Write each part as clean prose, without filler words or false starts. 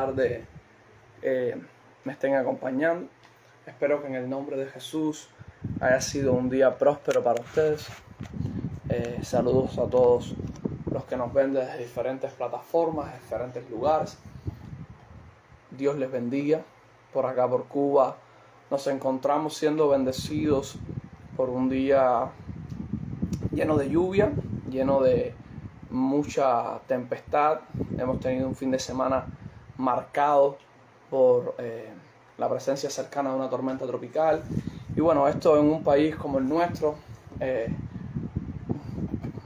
tarde me estén acompañando. Espero que en el nombre de Jesús haya sido un día próspero para ustedes. Saludos a todos los que nos ven desde diferentes plataformas, diferentes lugares. Dios les bendiga. Por acá, por Cuba, nos encontramos siendo bendecidos por un día lleno de lluvia, lleno de mucha tempestad. Hemos tenido un fin de semana marcado por la presencia cercana de una tormenta tropical. Y bueno, esto en un país como el nuestro,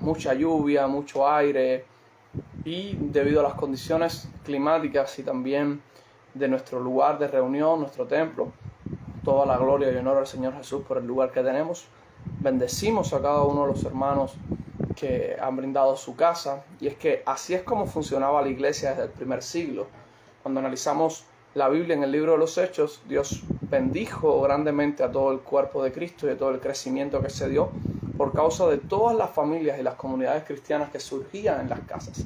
mucha lluvia, mucho aire, y debido a las condiciones climáticas y también de nuestro lugar de reunión, nuestro templo, toda la gloria y honor al Señor Jesús por el lugar que tenemos. Bendecimos a cada uno de los hermanos que han brindado su casa, y es que así es como funcionaba la iglesia desde el primer siglo. Cuando analizamos la Biblia en el libro de los Hechos, Dios bendijo grandemente a todo el cuerpo de Cristo y a todo el crecimiento que se dio por causa de todas las familias y las comunidades cristianas que surgían en las casas.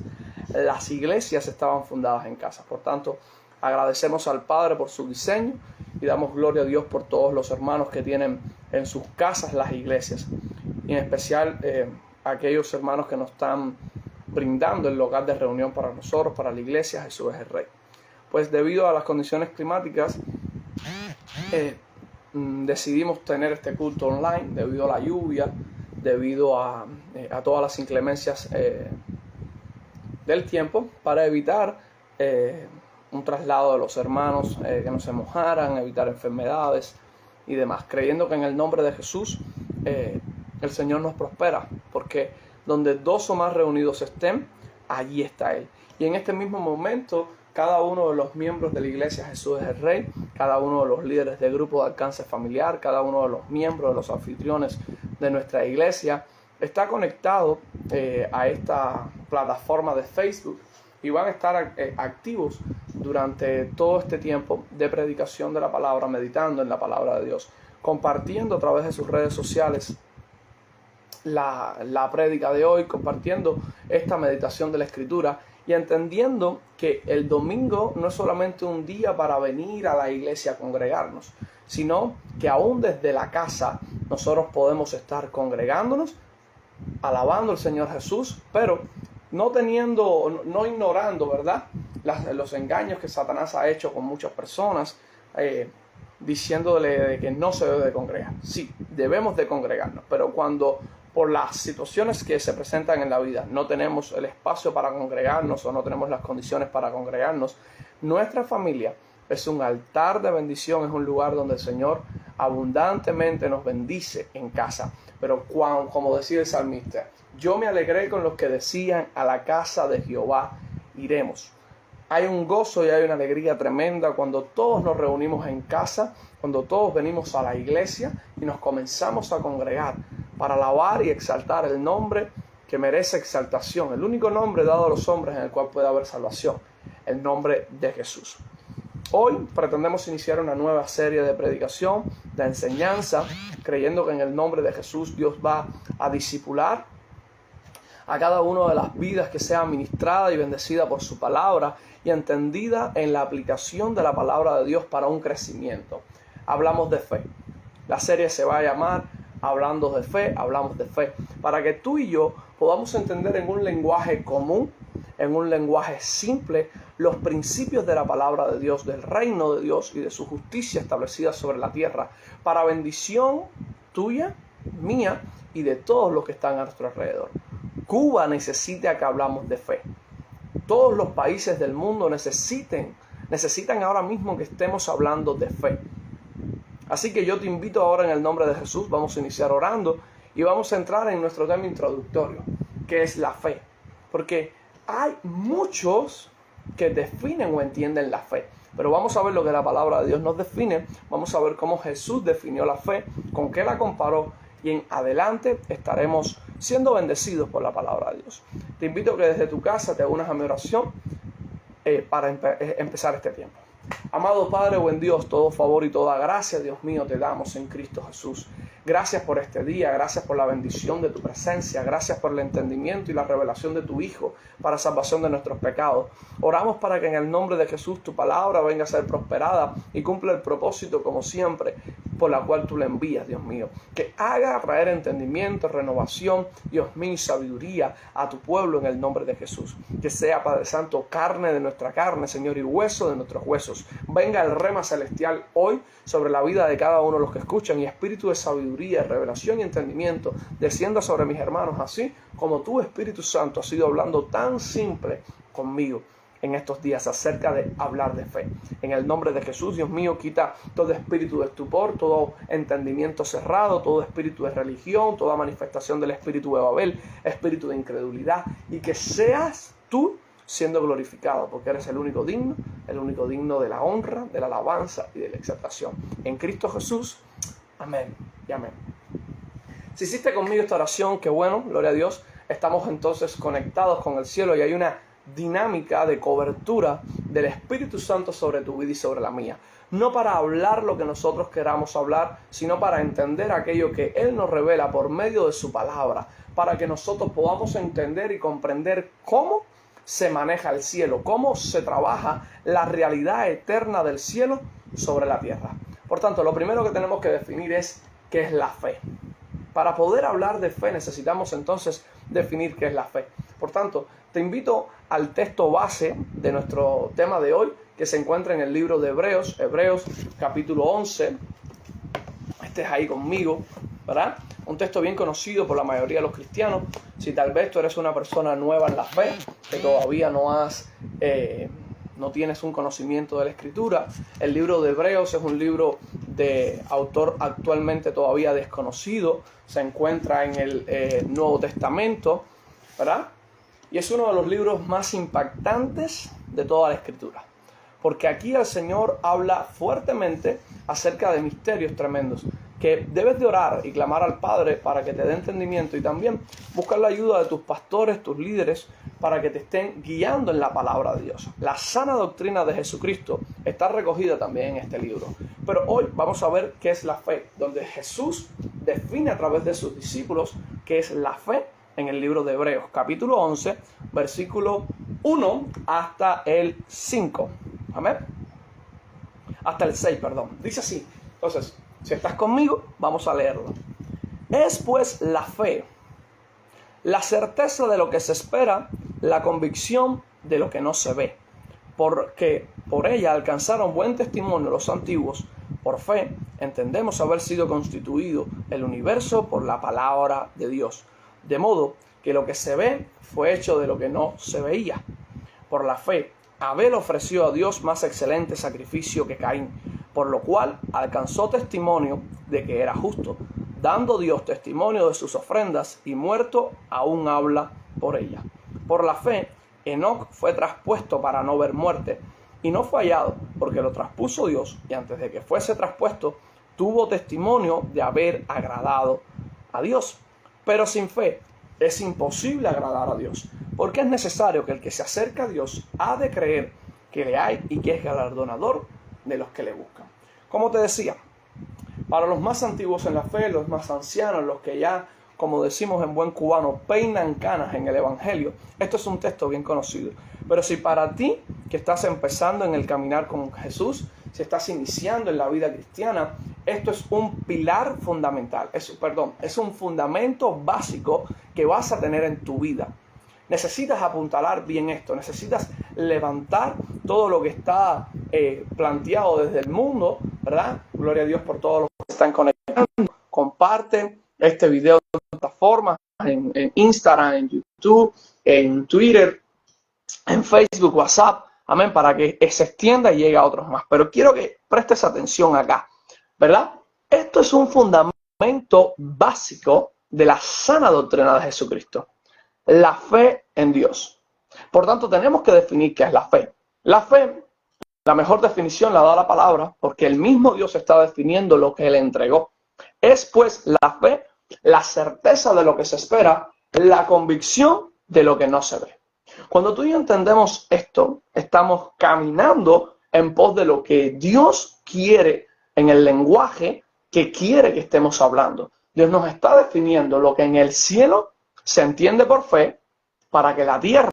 Las iglesias estaban fundadas en casas. Por tanto, agradecemos al Padre por su diseño y damos gloria a Dios por todos los hermanos que tienen en sus casas las iglesias, y en especial aquellos hermanos que nos están brindando el lugar de reunión para nosotros, para la iglesia. Jesús es el Rey. Pues debido a las condiciones climáticas decidimos tener este culto online debido a la lluvia, debido a todas las inclemencias del tiempo, para evitar un traslado de los hermanos, que no se mojaran, evitar enfermedades y demás, creyendo que en el nombre de Jesús el Señor nos prospera, porque donde dos o más reunidos estén, allí está Él. Y en este mismo momento, cada uno de los miembros de la iglesia Jesús es el Rey, cada uno de los líderes del grupo de alcance familiar, cada uno de los miembros, de los anfitriones de nuestra iglesia, está conectado a esta plataforma de Facebook, y van a estar activos durante todo este tiempo de predicación de la palabra, meditando en la palabra de Dios, compartiendo a través de sus redes sociales la prédica de hoy, compartiendo esta meditación de la Escritura, y entendiendo que el domingo no es solamente un día para venir a la iglesia a congregarnos, sino que aún desde la casa nosotros podemos estar congregándonos, alabando al Señor Jesús, pero no ignorando, ¿verdad?, los engaños que Satanás ha hecho con muchas personas, diciéndole de que no se debe de congregar. Sí, debemos de congregarnos, pero cuando por las situaciones que se presentan en la vida no tenemos el espacio para congregarnos o no tenemos las condiciones para congregarnos, nuestra familia es un altar de bendición, es un lugar donde el Señor abundantemente nos bendice en casa. Pero como decía el salmista, yo me alegré con los que decían, a la casa de Jehová iremos. Hay un gozo y hay una alegría tremenda cuando todos nos reunimos en casa, cuando todos venimos a la iglesia y nos comenzamos a congregar para alabar y exaltar el nombre que merece exaltación, el único nombre dado a los hombres en el cual puede haber salvación, el nombre de Jesús. Hoy pretendemos iniciar una nueva serie de predicación, de enseñanza, creyendo que en el nombre de Jesús Dios va a discipular a cada una de las vidas que sea ministrada y bendecida por su palabra y entendida en la aplicación de la palabra de Dios para un crecimiento. Hablamos de fe. La serie se va a llamar Hablando de Fe, hablamos de fe, para que tú y yo podamos entender en un lenguaje común, en un lenguaje simple, los principios de la palabra de Dios, del reino de Dios y de su justicia establecida sobre la tierra, para bendición tuya, mía y de todos los que están a nuestro alrededor. Cuba necesita que hablamos de fe. Todos los países del mundo necesitan ahora mismo que estemos hablando de fe. Así que yo te invito ahora en el nombre de Jesús, vamos a iniciar orando y vamos a entrar en nuestro tema introductorio, que es la fe. Porque hay muchos que definen o entienden la fe, pero vamos a ver lo que la palabra de Dios nos define, vamos a ver cómo Jesús definió la fe, con qué la comparó, y en adelante estaremos siendo bendecidos por la palabra de Dios. Te invito a que desde tu casa te unas a mi oración para empezar este tiempo. Amado Padre, buen Dios, todo favor y toda gracia, Dios mío, te damos en Cristo Jesús. Gracias por este día, gracias por la bendición de tu presencia, gracias por el entendimiento y la revelación de tu Hijo para salvación de nuestros pecados. Oramos para que en el nombre de Jesús tu palabra venga a ser prosperada y cumpla el propósito como siempre por la cual tú le envías, Dios mío. Que haga traer entendimiento, renovación, Dios mío, y sabiduría a tu pueblo en el nombre de Jesús. Que sea, Padre Santo, carne de nuestra carne, Señor, y hueso de nuestros huesos. Venga el rema celestial hoy sobre la vida de cada uno de los que escuchan, y espíritu de sabiduría, revelación y entendimiento descienda sobre mis hermanos, así como tu Espíritu Santo ha sido hablando tan simple conmigo en estos días acerca de hablar de fe. En el nombre de Jesús, Dios mío, quita todo espíritu de estupor, todo entendimiento cerrado, todo espíritu de religión, toda manifestación del espíritu de Babel, espíritu de incredulidad, y que seas tú siendo glorificado, porque eres el único digno de la honra, de la alabanza y de la exaltación. En Cristo Jesús, amén y amén. Si hiciste conmigo esta oración, qué bueno, gloria a Dios. Estamos entonces conectados con el cielo y hay una dinámica de cobertura del Espíritu Santo sobre tu vida y sobre la mía. No para hablar lo que nosotros queramos hablar, sino para entender aquello que Él nos revela por medio de su palabra, para que nosotros podamos entender y comprender cómo se maneja el cielo, cómo se trabaja la realidad eterna del cielo sobre la tierra. Por tanto, lo primero que tenemos que definir es qué es la fe. Para poder hablar de fe necesitamos entonces definir qué es la fe. Por tanto, te invito al texto base de nuestro tema de hoy, que se encuentra en el libro de Hebreos, Hebreos capítulo 11. Estés ahí conmigo, ¿verdad? Un texto bien conocido por la mayoría de los cristianos. Si tal vez tú eres una persona nueva en la fe, que todavía no tienes un conocimiento de la Escritura, el libro de Hebreos es un libro de autor actualmente todavía desconocido. Se encuentra en el Nuevo Testamento, ¿verdad? Y es uno de los libros más impactantes de toda la Escritura, porque aquí el Señor habla fuertemente acerca de misterios tremendos, que debes de orar y clamar al Padre para que te dé entendimiento, y también buscar la ayuda de tus pastores, tus líderes, para que te estén guiando en la palabra de Dios. La sana doctrina de Jesucristo está recogida también en este libro. Pero hoy vamos a ver qué es la fe, donde Jesús define a través de sus discípulos qué es la fe en el libro de Hebreos, capítulo 11, versículo 1 hasta el 5. Amén. Hasta el 6, perdón. Dice así. Entonces, si estás conmigo, vamos a leerlo. Es pues la fe, la certeza de lo que se espera, la convicción de lo que no se ve. Porque por ella alcanzaron buen testimonio los antiguos. Por fe entendemos haber sido constituido el universo por la palabra de Dios. De modo que lo que se ve fue hecho de lo que no se veía. Por la fe, Abel ofreció a Dios más excelente sacrificio que Caín, por lo cual alcanzó testimonio de que era justo, dando Dios testimonio de sus ofrendas, y muerto aún habla por ella. Por la fe, Enoc fue traspuesto para no ver muerte, y no fue hallado, porque lo traspuso Dios, y antes de que fuese traspuesto, tuvo testimonio de haber agradado a Dios. Pero sin fe es imposible agradar a Dios, porque es necesario que el que se acerca a Dios ha de creer que le hay y que es galardonador de los que le buscan. Como te decía, para los más antiguos en la fe, los más ancianos, los que ya, como decimos en buen cubano, peinan canas en el Evangelio, esto es un texto bien conocido. Pero si para ti, que estás empezando en el caminar con Jesús, si estás iniciando en la vida cristiana, esto es un pilar fundamental, es un fundamento básico que vas a tener en tu vida. Necesitas apuntalar bien esto, necesitas levantar todo lo que está planteado desde el mundo, ¿verdad? Gloria a Dios por todos los que están conectando. Comparte este video en plataformas, en Instagram, en YouTube, en Twitter, en Facebook, WhatsApp, amén, para que se extienda y llegue a otros más. Pero quiero que prestes atención acá, ¿verdad? Esto es un fundamento básico de la sana doctrina de Jesucristo. La fe en Dios. Por tanto, tenemos que definir qué es la fe. La fe, la mejor definición la da la palabra, porque el mismo Dios está definiendo lo que Él entregó. Es pues la fe, la certeza de lo que se espera, la convicción de lo que no se ve. Cuando tú y yo entendemos esto, estamos caminando en pos de lo que Dios quiere en el lenguaje que quiere que estemos hablando. Dios nos está definiendo lo que en el cielo se entiende por fe para que la tierra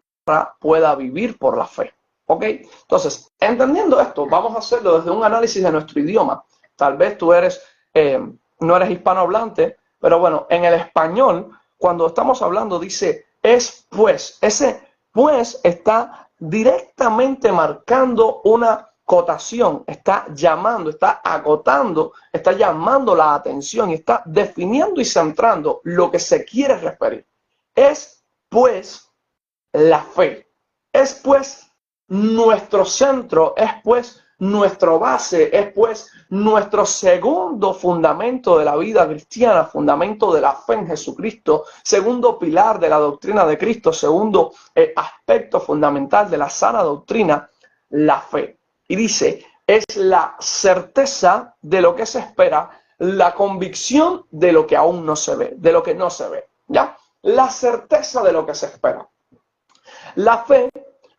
pueda vivir por la fe. ¿Ok? Entonces, entendiendo esto, vamos a hacerlo desde un análisis de nuestro idioma. Tal vez tú no eres hispanohablante, pero bueno, en el español, cuando estamos hablando, dice es pues. Ese pues está directamente marcando una cotación, está llamando, está acotando, está llamando la atención y está definiendo y centrando lo que se quiere referir. Es pues la fe, es pues nuestro centro, es pues nuestra base, es pues nuestro segundo fundamento de la vida cristiana, fundamento de la fe en Jesucristo, segundo pilar de la doctrina de Cristo, segundo aspecto fundamental de la sana doctrina, la fe. Y dice, es la certeza de lo que se espera, la convicción de lo que aún no se ve, de lo que no se ve, ¿ya? La certeza de lo que se espera. La fe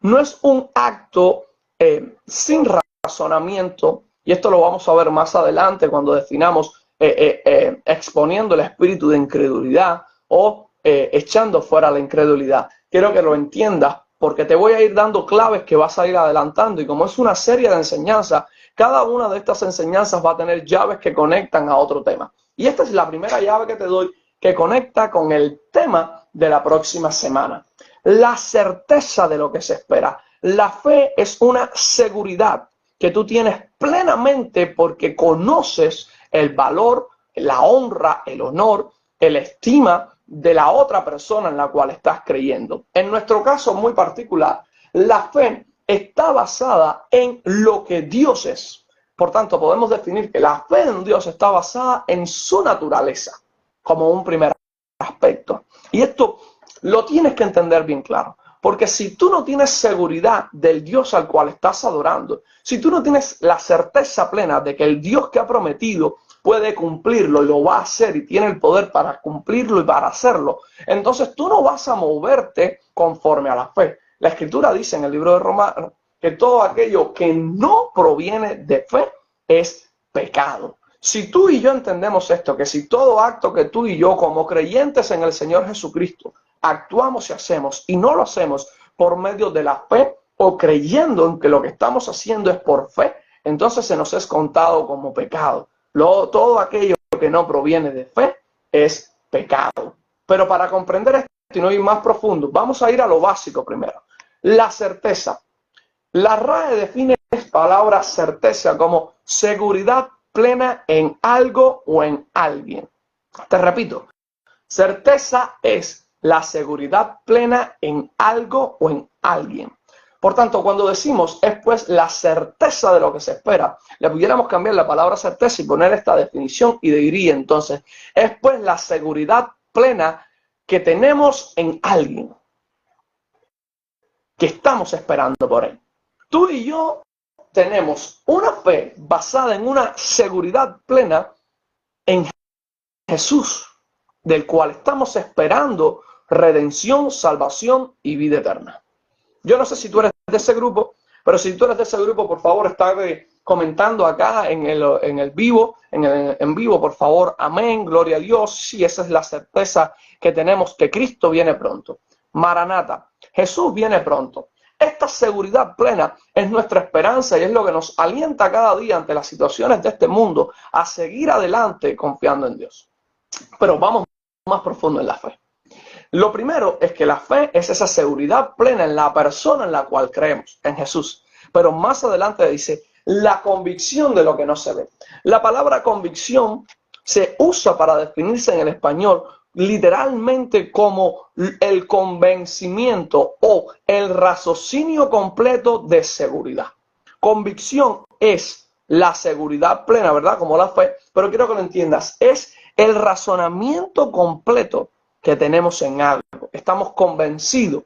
no es un acto sin razonamiento, y esto lo vamos a ver más adelante cuando definamos exponiendo el espíritu de incredulidad o echando fuera la incredulidad. Quiero que lo entiendas porque te voy a ir dando claves que vas a ir adelantando, y como es una serie de enseñanzas, cada una de estas enseñanzas va a tener llaves que conectan a otro tema. Y esta es la primera llave que te doy, que conecta con el tema de la próxima semana. La certeza de lo que se espera. La fe es una seguridad que tú tienes plenamente porque conoces el valor, la honra, el honor, el estima de la otra persona en la cual estás creyendo. En nuestro caso muy particular, la fe está basada en lo que Dios es. Por tanto, podemos definir que la fe en Dios está basada en su naturaleza, como un primer aspecto. Y esto lo tienes que entender bien claro. Porque si tú no tienes seguridad del Dios al cual estás adorando, si tú no tienes la certeza plena de que el Dios que ha prometido puede cumplirlo y lo va a hacer y tiene el poder para cumplirlo y para hacerlo, entonces tú no vas a moverte conforme a la fe. La Escritura dice en el libro de Romanos que todo aquello que no proviene de fe es pecado. Si tú y yo entendemos esto, que si todo acto que tú y yo como creyentes en el Señor Jesucristo actuamos y hacemos, y no lo hacemos por medio de la fe o creyendo en que lo que estamos haciendo es por fe, entonces se nos es contado como pecado. Todo aquello que no proviene de fe es pecado. Pero para comprender esto y no ir más profundo, vamos a ir a lo básico primero. La certeza. La RAE define esta palabra certeza como seguridad plena en algo o en alguien. Te repito, certeza es la seguridad plena en algo o en alguien. Por tanto, cuando decimos es pues la certeza de lo que se espera, le pudiéramos cambiar la palabra certeza y poner esta definición y diría entonces, es pues la seguridad plena que tenemos en alguien, que estamos esperando por él. Tú y yo tenemos una fe basada en una seguridad plena en Jesús, del cual estamos esperando redención, salvación y vida eterna. Yo no sé si tú eres de ese grupo, pero si tú eres de ese grupo, por favor, está comentando acá en el vivo, en vivo, por favor, amén, gloria a Dios. Sí, esa es la certeza que tenemos, que Cristo viene pronto. Maranata, Jesús viene pronto. Esta seguridad plena es nuestra esperanza y es lo que nos alienta cada día ante las situaciones de este mundo a seguir adelante confiando en Dios. Pero vamos más profundo en la fe. Lo primero es que la fe es esa seguridad plena en la persona en la cual creemos, en Jesús. Pero más adelante dice, la convicción de lo que no se ve. La palabra convicción se usa para definirse en el español literalmente como el convencimiento o el raciocinio completo de seguridad. Convicción es la seguridad plena, ¿verdad? Como la fe, pero quiero que lo entiendas, es el razonamiento completo que tenemos en algo. Estamos convencidos.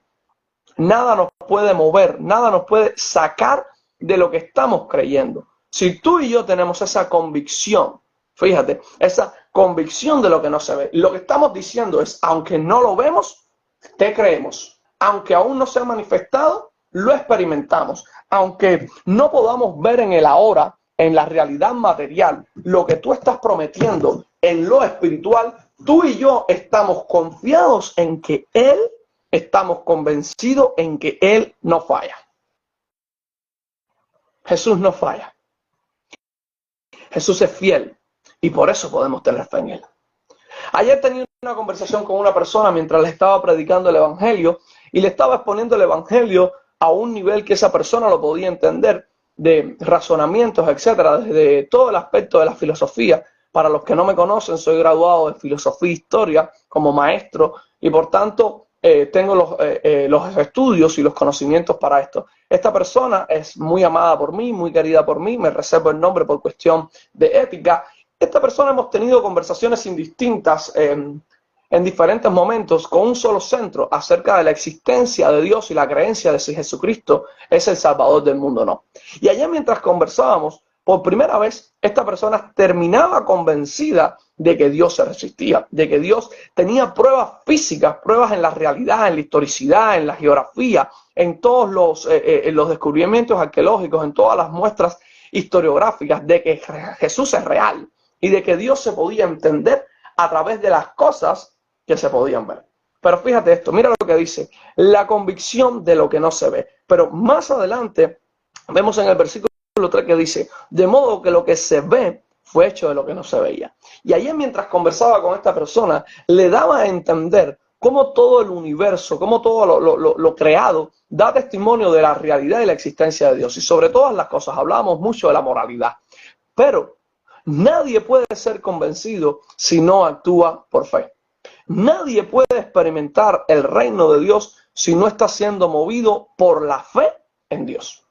Nada nos puede mover, nada nos puede sacar de lo que estamos creyendo. Si tú y yo tenemos esa convicción, fíjate, esa convicción de lo que no se ve, lo que estamos diciendo es, aunque no lo vemos, te creemos. Aunque aún no se ha manifestado, lo experimentamos. Aunque no podamos ver en el ahora en la realidad material, lo que tú estás prometiendo en lo espiritual, tú y yo estamos confiados en que Él, estamos convencidos en que Él no falla. Jesús no falla. Jesús es fiel y por eso podemos tener fe en Él. Ayer tenía una conversación con una persona mientras le estaba predicando el Evangelio y le estaba exponiendo el Evangelio a un nivel que esa persona lo podía entender, de razonamientos, etcétera, desde todo el aspecto de la filosofía. Para los que no me conocen, soy graduado de filosofía e historia como maestro y por tanto tengo los estudios y los conocimientos para esto. Esta persona es muy amada por mí, muy querida por mí, me reservo el nombre por cuestión de ética. Esta persona hemos tenido conversaciones indistintas en diferentes momentos con un solo centro acerca de la existencia de Dios y la creencia de si Jesucristo es el Salvador del mundo o no. Y allá mientras conversábamos, por primera vez, esta persona terminaba convencida de que Dios se resistía, de que Dios tenía pruebas físicas, pruebas en la realidad, en la historicidad, en la geografía, en todos los descubrimientos arqueológicos, en todas las muestras historiográficas, de que Jesús es real y de que Dios se podía entender a través de las cosas que se podían ver. Pero fíjate esto, mira lo que dice, la convicción de lo que no se ve. Pero más adelante vemos en el versículo 3 que dice, de modo que lo que se ve fue hecho de lo que no se veía. Y ayer mientras conversaba con esta persona, le daba a entender cómo todo el universo, cómo todo lo creado da testimonio de la realidad y la existencia de Dios. Y sobre todas las cosas, hablábamos mucho de la moralidad. Pero nadie puede ser convencido si no actúa por fe. Nadie puede experimentar el reino de Dios si no está siendo movido por la fe en Dios.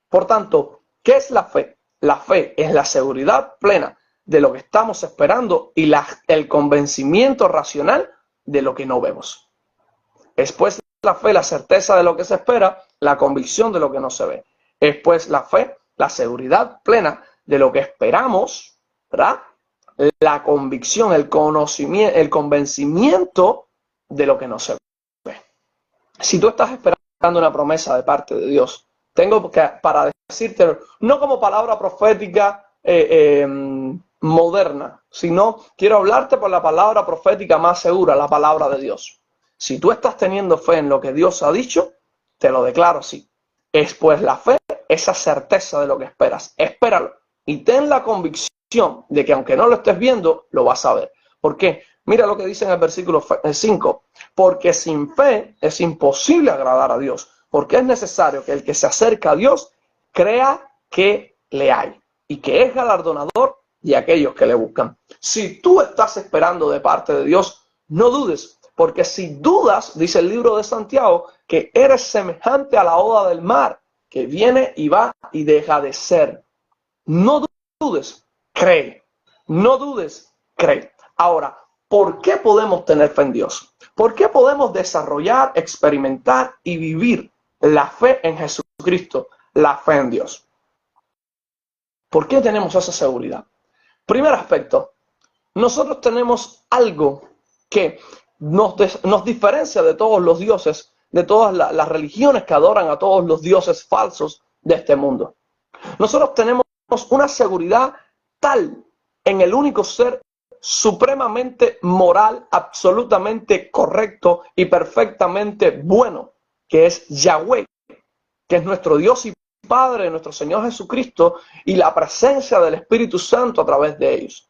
Por tanto, ¿qué es la fe? La fe es la seguridad plena de lo que estamos esperando y el convencimiento racional de lo que no vemos. Es pues la fe la certeza de lo que se espera, la convicción de lo que no se ve. Es pues la fe la seguridad plena de lo que esperamos, ¿verdad? La convicción, el conocimiento, el convencimiento de lo que no se ve. Si tú estás esperando una promesa de parte de Dios, tengo que, para decirte, no como palabra profética moderna, sino quiero hablarte por la palabra profética más segura, la palabra de Dios. Si tú estás teniendo fe en lo que Dios ha dicho, te lo declaro así. Es pues la fe, esa certeza de lo que esperas. Espéralo y ten la convicción de que aunque no lo estés viendo, lo vas a ver. ¿Por qué? Mira lo que dice en el versículo 5. Porque sin fe es imposible agradar a Dios. Porque es necesario que el que se acerca a Dios crea que le hay y que es galardonador de aquellos que le buscan. Si tú estás esperando de parte de Dios, no dudes, porque si dudas, dice el libro de Santiago, que eres semejante a la ola del mar, que viene y va y deja de ser. No dudes, cree. No dudes, cree. Ahora, ¿por qué podemos tener fe en Dios? ¿Por qué podemos desarrollar, experimentar y vivir la fe en Jesucristo, la fe en Dios? ¿Por qué tenemos esa seguridad? Primer aspecto, nosotros tenemos algo que nos diferencia de todos los dioses, de todas las religiones que adoran a todos los dioses falsos de este mundo. Nosotros tenemos una seguridad tal en el único ser supremamente moral, absolutamente correcto y perfectamente bueno, que es Yahweh, que es nuestro Dios y Padre, nuestro Señor Jesucristo, y la presencia del Espíritu Santo a través de ellos.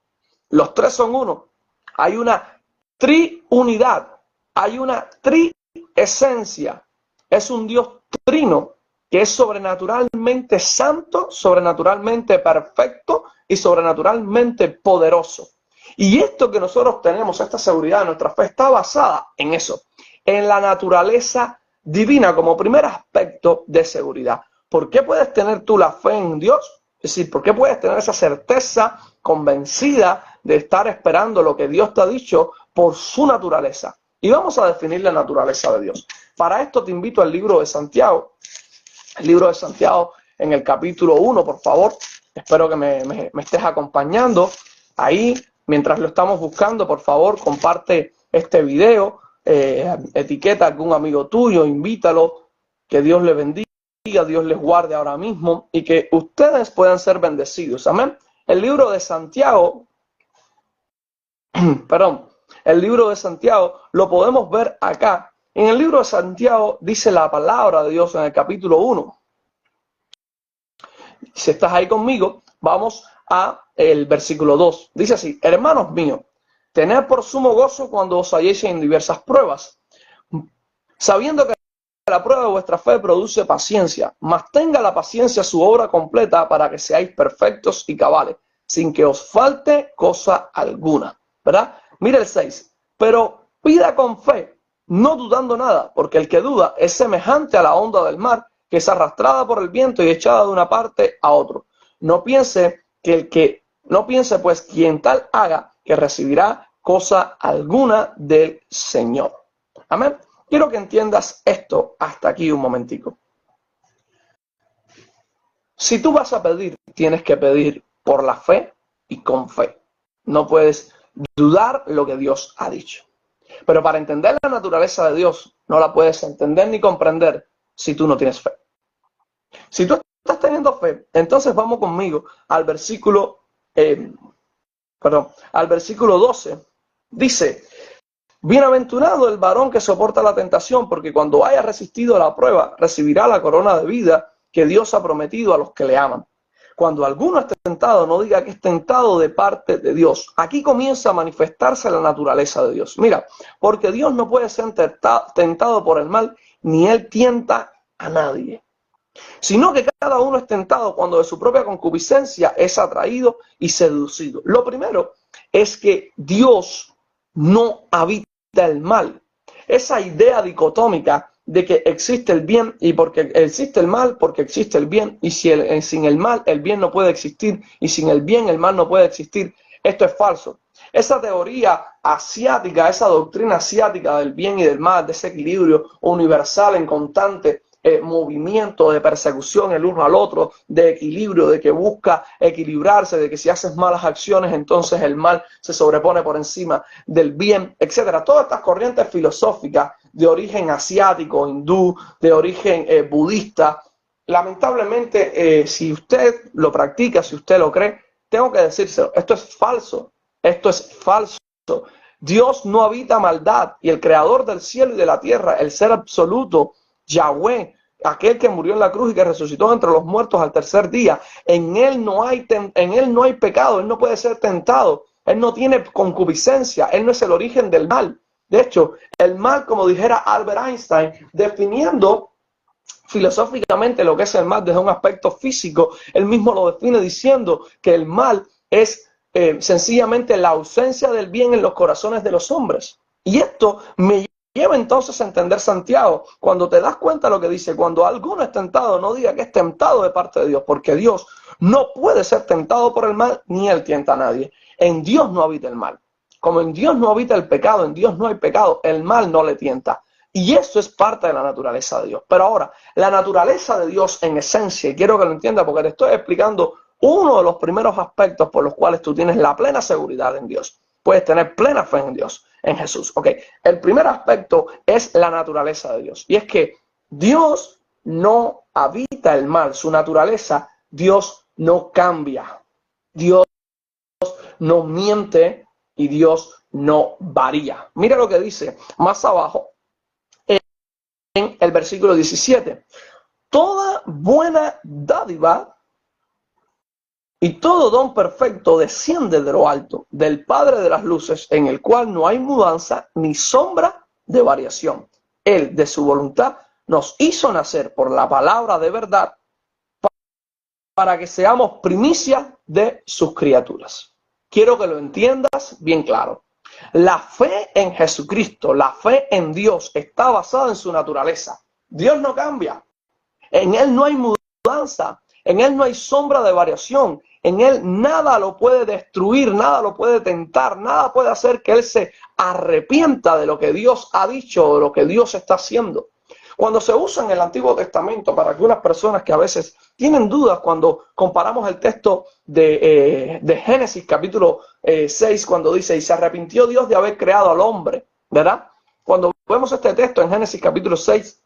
Los tres son uno. Hay una triunidad, hay una triesencia. Es un Dios trino que es sobrenaturalmente santo, sobrenaturalmente perfecto y sobrenaturalmente poderoso. Y esto que nosotros tenemos, esta seguridad de nuestra fe, está basada en eso, en la naturaleza divina como primer aspecto de seguridad. ¿Por qué puedes tener tú la fe en Dios? Es decir, ¿por qué puedes tener esa certeza convencida de estar esperando lo que Dios te ha dicho por su naturaleza? Y vamos a definir la naturaleza de Dios. Para esto te invito al libro de Santiago. El libro de Santiago en el capítulo 1, por favor. Espero que me estés acompañando. Ahí, mientras lo estamos buscando, por favor, comparte este video. Etiqueta a algún amigo tuyo, invítalo. Que Dios le bendiga. Dios les guarde ahora mismo y que ustedes puedan ser bendecidos. Amén. El libro de Santiago, perdón, el libro de Santiago lo podemos ver acá. En el libro de Santiago dice la palabra de Dios en el capítulo 1. Si estás ahí conmigo, vamos a el versículo 2. Dice así: hermanos míos, tened por sumo gozo cuando os halléis en diversas pruebas, sabiendo que la prueba de vuestra fe produce paciencia, mas tenga la paciencia su obra completa para que seáis perfectos y cabales, sin que os falte cosa alguna. ¿Verdad? Mira el 6. Pero pida con fe, no dudando nada, porque el que duda es semejante a la onda del mar, que es arrastrada por el viento y echada de una parte a otro. No piense pues quien tal haga, que recibirá cosa alguna del Señor. Amén. Quiero que entiendas esto hasta aquí un momentico. Si tú vas a pedir, tienes que pedir por la fe y con fe. No puedes dudar lo que Dios ha dicho. Pero para entender la naturaleza de Dios, no la puedes entender ni comprender si tú no tienes fe. Si tú estás teniendo fe, entonces vamos conmigo al versículo 12. Dice: bienaventurado el varón que soporta la tentación, porque cuando haya resistido la prueba, recibirá la corona de vida que Dios ha prometido a los que le aman. Cuando alguno esté tentado, no diga que es tentado de parte de Dios. Aquí comienza a manifestarse la naturaleza de Dios. Mira, porque Dios no puede ser tentado por el mal, ni Él tienta a nadie, sino que cada uno es tentado cuando de su propia concupiscencia es atraído y seducido. Lo primero es que Dios no habita el mal. Esa idea dicotómica de que existe el bien y porque existe el mal, porque existe el bien, y sin el mal el bien no puede existir, y sin el bien el mal no puede existir, esto es falso. Esa teoría asiática, esa doctrina asiática del bien y del mal, de ese equilibrio universal en constante movimiento de persecución el uno al otro, de equilibrio, de que busca equilibrarse, de que si haces malas acciones entonces el mal se sobrepone por encima del bien, etcétera. Todas estas corrientes filosóficas de origen asiático, hindú, de origen budista, lamentablemente si usted lo practica, si usted lo cree, tengo que decírselo, esto es falso, esto es falso. Dios no habita maldad, y el creador del cielo y de la tierra, el ser absoluto, Yahweh, aquel que murió en la cruz y que resucitó entre los muertos al tercer día, en él no hay pecado, él no puede ser tentado, él no tiene concupiscencia, él no es el origen del mal. De hecho, el mal, como dijera Albert Einstein, definiendo filosóficamente lo que es el mal desde un aspecto físico, él mismo lo define diciendo que el mal es sencillamente la ausencia del bien en los corazones de los hombres. Y esto me lleva entonces a entender Santiago, cuando te das cuenta de lo que dice: cuando alguno es tentado, no diga que es tentado de parte de Dios, porque Dios no puede ser tentado por el mal, ni él tienta a nadie. En Dios no habita el mal. Como en Dios no habita el pecado, en Dios no hay pecado, el mal no le tienta. Y eso es parte de la naturaleza de Dios. Pero ahora, la naturaleza de Dios en esencia, y quiero que lo entiendas porque te estoy explicando uno de los primeros aspectos por los cuales tú tienes la plena seguridad en Dios. Puedes tener plena fe en Dios, en Jesús. Ok, el primer aspecto es la naturaleza de Dios. Y es que Dios no habita el mal, su naturaleza, Dios no cambia. Dios no miente y Dios no varía. Mira lo que dice más abajo en el versículo 17. Toda buena dádiva y todo don perfecto desciende de lo alto, del Padre de las luces, en el cual no hay mudanza ni sombra de variación. Él, de su voluntad, nos hizo nacer por la palabra de verdad para que seamos primicia de sus criaturas. Quiero que lo entiendas bien claro. La fe en Jesucristo, la fe en Dios, está basada en su naturaleza. Dios no cambia. En Él no hay mudanza. En Él no hay sombra de variación. En Él nada lo puede destruir, nada lo puede tentar, nada puede hacer que Él se arrepienta de lo que Dios ha dicho o de lo que Dios está haciendo. Cuando se usa en el Antiguo Testamento, para algunas personas que a veces tienen dudas cuando comparamos el texto de Génesis capítulo 6, cuando dice: y se arrepintió Dios de haber creado al hombre, ¿verdad? Cuando vemos este texto en Génesis capítulo 6,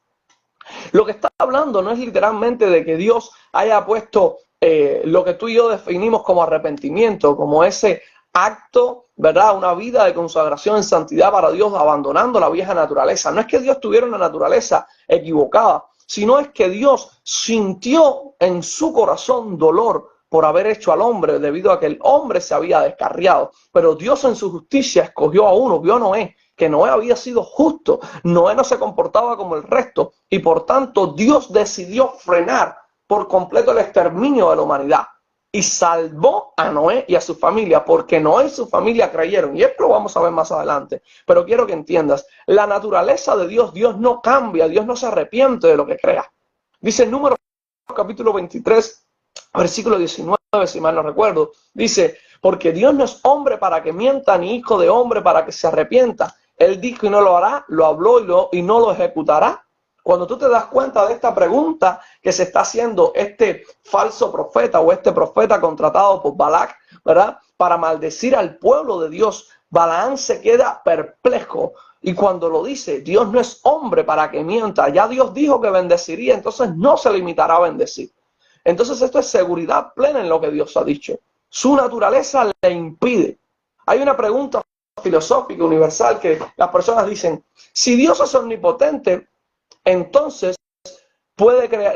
Lo que está hablando no es literalmente de que Dios haya puesto lo que tú y yo definimos como arrepentimiento, como ese acto, ¿verdad? Una vida de consagración en santidad para Dios, abandonando la vieja naturaleza. No es que Dios tuviera una naturaleza equivocada, sino es que Dios sintió en su corazón dolor por haber hecho al hombre, debido a que el hombre se había descarriado. Pero Dios en su justicia escogió a uno, vio a Noé, que Noé había sido justo. Noé no se comportaba como el resto y por tanto Dios decidió frenar por completo el exterminio de la humanidad y salvó a Noé y a su familia, porque Noé y su familia creyeron, y esto lo vamos a ver más adelante, pero quiero que entiendas, la naturaleza de Dios, Dios no cambia, Dios no se arrepiente de lo que crea. Dice en Números capítulo 23, versículo 19, si mal no recuerdo, dice, porque Dios no es hombre para que mienta, ni hijo de hombre para que se arrepienta. Él dijo y no lo hará, lo habló y no lo ejecutará. Cuando tú te das cuenta de esta pregunta que se está haciendo este falso profeta o este profeta contratado por Balac, ¿verdad? Para maldecir al pueblo de Dios, Balaam se queda perplejo. Y cuando lo dice, Dios no es hombre para que mienta. Ya Dios dijo que bendeciría, entonces no se limitará a bendecir. Entonces esto es seguridad plena en lo que Dios ha dicho. Su naturaleza le impide. Hay una pregunta filosófica universal que las personas dicen, si Dios es omnipotente, entonces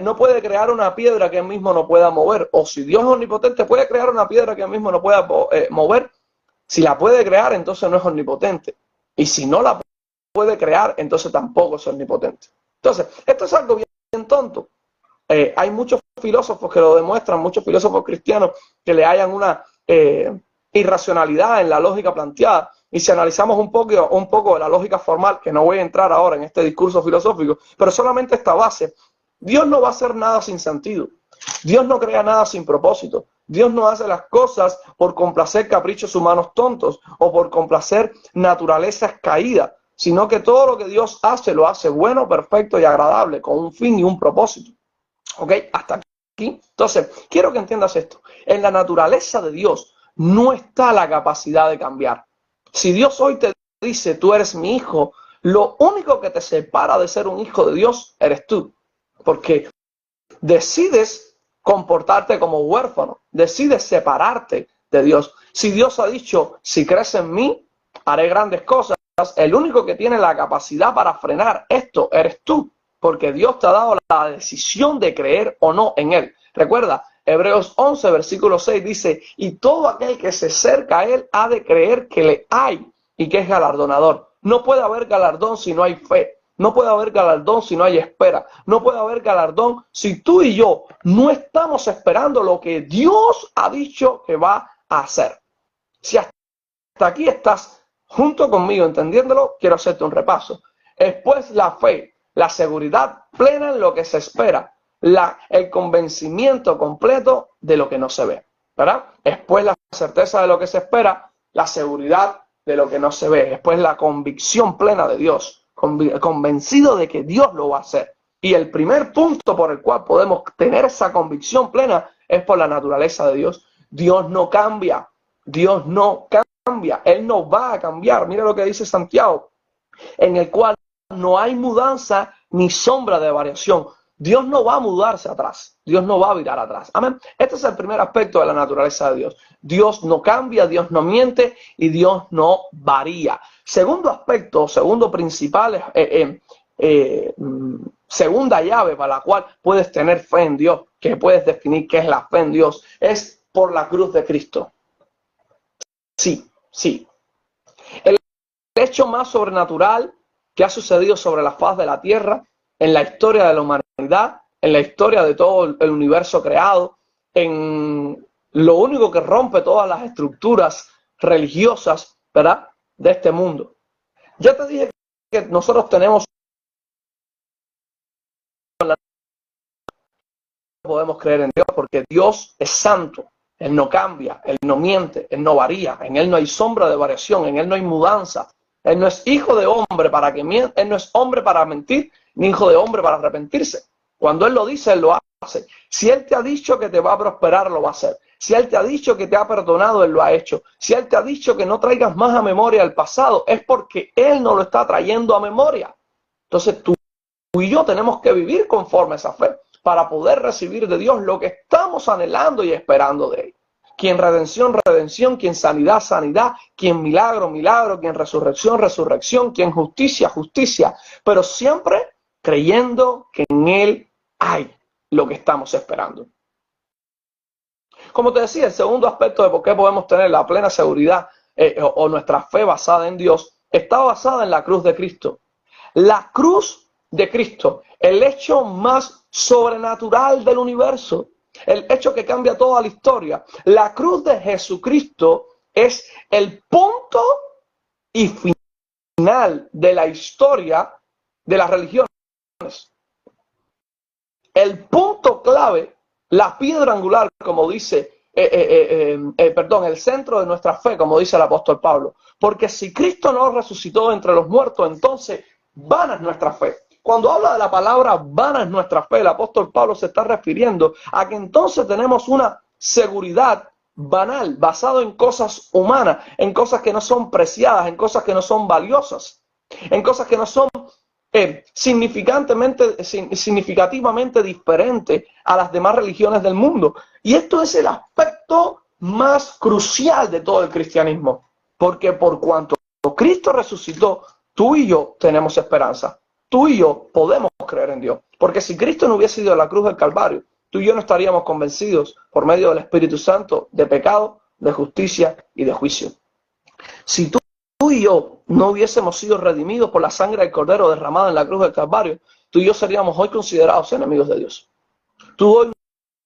no puede crear una piedra que él mismo no pueda mover. O si Dios es omnipotente, puede crear una piedra que él mismo no pueda mover. Si la puede crear, entonces no es omnipotente. Y si no la puede crear, entonces tampoco es omnipotente. Entonces, esto es algo bien tonto. Hay muchos filósofos que lo demuestran, muchos filósofos cristianos que le hayan una irracionalidad en la lógica planteada. Y si analizamos un poco de la lógica formal, que no voy a entrar ahora en este discurso filosófico, pero solamente esta base, Dios no va a hacer nada sin sentido. Dios no crea nada sin propósito. Dios no hace las cosas por complacer caprichos humanos tontos o por complacer naturalezas caídas, sino que todo lo que Dios hace, lo hace bueno, perfecto y agradable, con un fin y un propósito. ¿Ok? Hasta aquí. Entonces, quiero que entiendas esto. En la naturaleza de Dios no está la capacidad de cambiar. Si Dios hoy te dice, tú eres mi hijo, lo único que te separa de ser un hijo de Dios eres tú. Porque decides comportarte como huérfano, decides separarte de Dios. Si Dios ha dicho, si crees en mí, haré grandes cosas, el único que tiene la capacidad para frenar esto eres tú, porque Dios te ha dado la decisión de creer o no en Él. Recuerda, Hebreos 11, versículo 6 dice, y todo aquel que se acerca a Él ha de creer que le hay y que es galardonador. No puede haber galardón si no hay fe. No puede haber galardón si no hay espera. No puede haber galardón si tú y yo no estamos esperando lo que Dios ha dicho que va a hacer. Si hasta aquí estás junto conmigo entendiéndolo, quiero hacerte un repaso. Después la fe, la seguridad plena en lo que se espera, el convencimiento completo de lo que no se ve, ¿verdad? Después la certeza de lo que se espera, la seguridad de lo que no se ve. Después la convicción plena de Dios, convencido de que Dios lo va a hacer. Y el primer punto por el cual podemos tener esa convicción plena es por la naturaleza de Dios. Dios no cambia. Dios no cambia. Él no va a cambiar. Mira lo que dice Santiago, en el cual no hay mudanza ni sombra de variación. Dios no va a mudarse atrás. Dios no va a virar atrás. Amén. Este es el primer aspecto de la naturaleza de Dios. Dios no cambia, Dios no miente y Dios no varía. Segundo aspecto, segundo principal, segunda llave para la cual puedes tener fe en Dios, que puedes definir qué es la fe en Dios, es por la cruz de Cristo. Sí, sí. El hecho más sobrenatural que ha sucedido sobre la faz de la tierra, en la historia de la humanidad, en la historia de todo el universo creado, en lo único que rompe todas las estructuras religiosas, ¿verdad?, de este mundo. Ya te dije que nosotros tenemos, podemos creer en Dios porque Dios es santo. Él no cambia, Él no miente, Él no varía, en Él no hay sombra de variación, en Él no hay mudanza. Él no es hijo de hombre para que mienta, Él no es hombre para mentir, ni hijo de hombre para arrepentirse. Cuando Él lo dice, Él lo hace. Si Él te ha dicho que te va a prosperar, lo va a hacer. Si Él te ha dicho que te ha perdonado, Él lo ha hecho. Si Él te ha dicho que no traigas más a memoria el pasado, es porque Él no lo está trayendo a memoria. Entonces tu y yo tenemos que vivir conforme a esa fe para poder recibir de Dios lo que estamos anhelando y esperando de Él. Quien redención, redención, quien sanidad, sanidad, quien milagro, milagro, quien resurrección, resurrección, quien justicia, justicia, pero siempre creyendo que en Él hay lo que estamos esperando. Como te decía, el segundo aspecto de por qué podemos tener la plena seguridad o nuestra fe basada en Dios está basada en la cruz de Cristo. La cruz de Cristo, el hecho más sobrenatural del universo, el hecho que cambia toda la historia. La cruz de Jesucristo es el punto y final de la historia de las religiones. El punto clave, la piedra angular, como dice, el centro de nuestra fe, como dice el apóstol Pablo. Porque si Cristo no resucitó entre los muertos, entonces vana es nuestra fe. Cuando habla de la palabra vana es nuestra fe, el apóstol Pablo se está refiriendo a que entonces tenemos una seguridad banal, basado en cosas humanas, en cosas que no son preciadas, en cosas que no son valiosas, en cosas que no son significativamente diferente a las demás religiones del mundo. Y esto es el aspecto más crucial de todo el cristianismo, porque por cuanto Cristo resucitó, tú y yo tenemos esperanza. Tú y yo podemos creer en Dios, porque si Cristo no hubiese ido a la cruz del Calvario, tú y yo no estaríamos convencidos por medio del Espíritu Santo de pecado, de justicia y de juicio. Si tú y yo no hubiésemos sido redimidos por la sangre del Cordero derramada en la cruz del Calvario, tú y yo seríamos hoy considerados enemigos de Dios. Tú hoy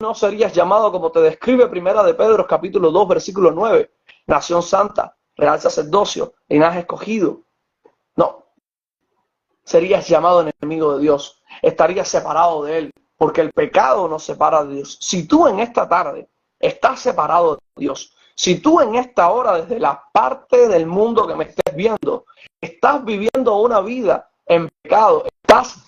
no serías llamado como te describe Primera de Pedro, capítulo 2, versículo 9, nación santa, real sacerdocio, linaje escogido. No, serías llamado enemigo de Dios, estarías separado de Él, porque el pecado nos separa de Dios. Si tú en esta tarde estás separado de Dios, si tú en esta hora, desde la parte del mundo que me estés viendo, estás viviendo una vida en pecado, estás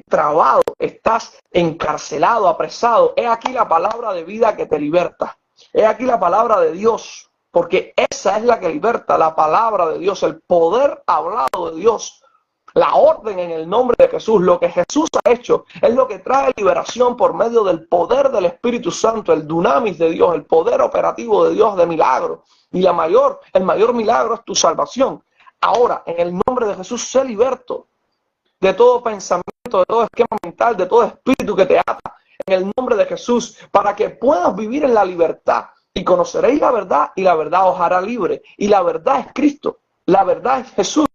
trabado, estás encarcelado, apresado, he aquí la palabra de vida que te liberta. He aquí la palabra de Dios, porque esa es la que liberta, la palabra de Dios, el poder hablado de Dios. La orden en el nombre de Jesús, lo que Jesús ha hecho, es lo que trae liberación por medio del poder del Espíritu Santo, el dunamis de Dios, el poder operativo de Dios de milagro. Y el mayor milagro es tu salvación. Ahora, en el nombre de Jesús, sé liberto de todo pensamiento, de todo esquema mental, de todo espíritu que te ata. En el nombre de Jesús, para que puedas vivir en la libertad. Y conoceréis la verdad, y la verdad os hará libre. Y la verdad es Cristo, la verdad es Jesús.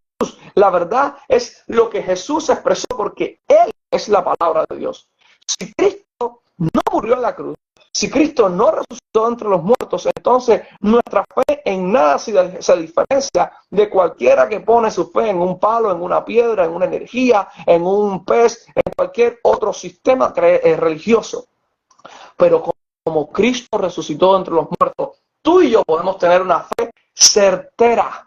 La verdad es lo que Jesús expresó, porque Él es la palabra de Dios. Si Cristo no murió en la cruz, si Cristo no resucitó entre los muertos, entonces nuestra fe en nada se diferencia de cualquiera que pone su fe en un palo, en una piedra, en una energía, en un pez, en cualquier otro sistema religioso. Pero como Cristo resucitó entre los muertos, tú y yo podemos tener una fe certera.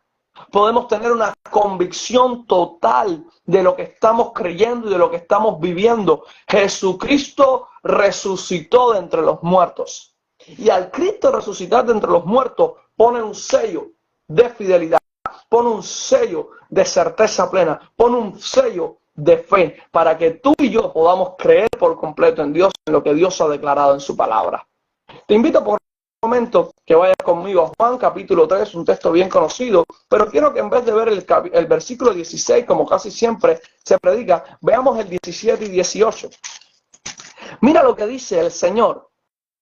Podemos tener una convicción total de lo que estamos creyendo y de lo que estamos viviendo. Jesucristo resucitó de entre los muertos. Y al Cristo resucitar de entre los muertos, pone un sello de fidelidad, pone un sello de certeza plena, pone un sello de fe para que tú y yo podamos creer por completo en Dios, en lo que Dios ha declarado en su palabra. Te invito por momento que vayas conmigo a Juan capítulo 3, un texto bien conocido, pero quiero que en vez de ver el versículo 16, como casi siempre se predica, veamos el 17 y 18. Mira lo que dice el Señor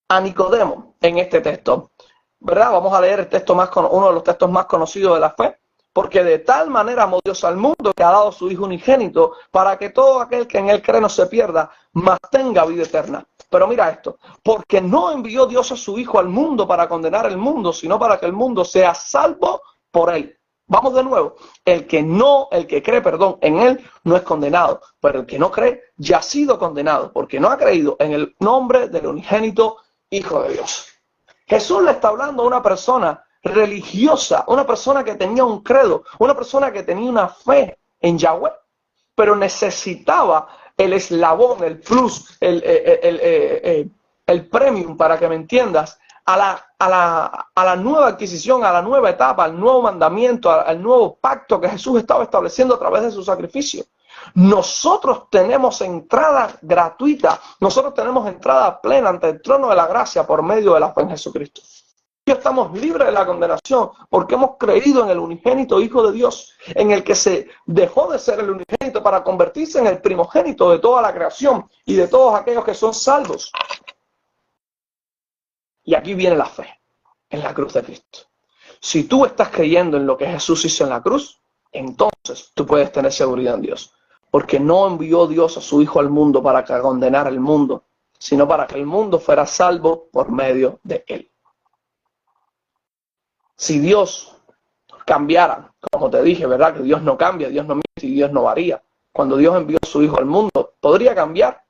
a Nicodemo en este texto, ¿verdad? Vamos a leer el texto uno de los textos más conocidos de la fe. Porque de tal manera amó Dios al mundo que ha dado su Hijo unigénito para que todo aquel que en él cree no se pierda, mas tenga vida eterna. Pero mira esto, porque no envió Dios a su Hijo al mundo para condenar el mundo, sino para que el mundo sea salvo por él. Vamos de nuevo, el que cree, en él no es condenado, pero el que no cree ya ha sido condenado, porque no ha creído en el nombre del unigénito Hijo de Dios. Jesús le está hablando a una persona religiosa, una persona que tenía un credo, una persona que tenía una fe en Yahweh, pero necesitaba el eslabón, el plus, el premium, para que me entiendas, a la nueva adquisición, a la nueva etapa, al nuevo mandamiento, al nuevo pacto que Jesús estaba estableciendo a través de su sacrificio. Nosotros tenemos entrada gratuita, nosotros tenemos entrada plena ante el trono de la gracia por medio de la fe en Jesucristo. Y estamos libres de la condenación porque hemos creído en el unigénito Hijo de Dios, en el que se dejó de ser el unigénito para convertirse en el primogénito de toda la creación y de todos aquellos que son salvos. Y aquí viene la fe, en la cruz de Cristo. Si tú estás creyendo en lo que Jesús hizo en la cruz, entonces tú puedes tener seguridad en Dios. Porque no envió Dios a su Hijo al mundo para que condenara el mundo, sino para que el mundo fuera salvo por medio de él. Si Dios cambiara, como te dije, ¿verdad? Que Dios no cambia, Dios no miente y Dios no varía. Cuando Dios envió a su Hijo al mundo, ¿podría cambiar?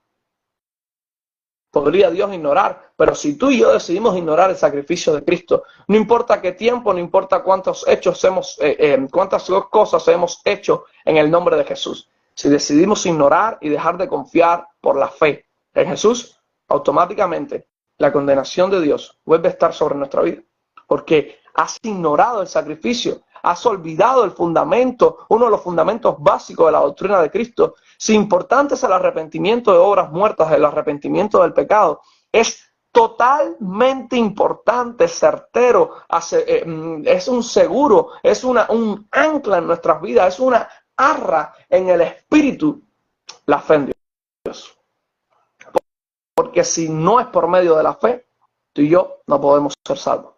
¿Podría Dios ignorar? Pero si tú y yo decidimos ignorar el sacrificio de Cristo, no importa qué tiempo, no importa cuántas cosas hemos hecho en el nombre de Jesús. Si decidimos ignorar y dejar de confiar por la fe en Jesús, automáticamente la condenación de Dios vuelve a estar sobre nuestra vida. Porque has ignorado el sacrificio, has olvidado el fundamento, uno de los fundamentos básicos de la doctrina de Cristo. Si importante es el arrepentimiento de obras muertas, el arrepentimiento del pecado, es totalmente importante, certero, es un seguro, es un ancla en nuestras vidas, es una arra en el espíritu, la fe en Dios. Porque si no es por medio de la fe, tú y yo no podemos ser salvos.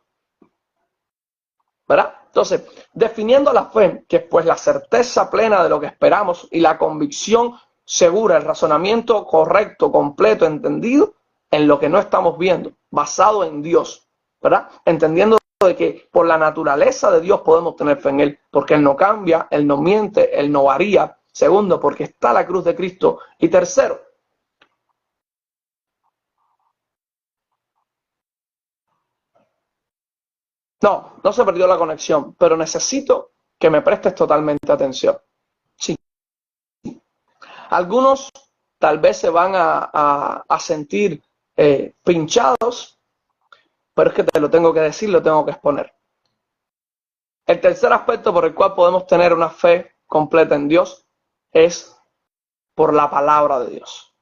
¿Verdad? Entonces, definiendo la fe, que es pues la certeza plena de lo que esperamos y la convicción segura, el razonamiento correcto, completo, entendido en lo que no estamos viendo, basado en Dios, ¿verdad? Entendiendo de que por la naturaleza de Dios podemos tener fe en Él, porque Él no cambia, Él no miente, Él no varía. Segundo, porque está la cruz de Cristo. Y tercero, no se perdió la conexión, pero necesito que me prestes totalmente atención. Sí. Algunos tal vez se van a sentir pinchados, pero es que te lo tengo que decir, lo tengo que exponer. El tercer aspecto por el cual podemos tener una fe completa en Dios es por la palabra de Dios.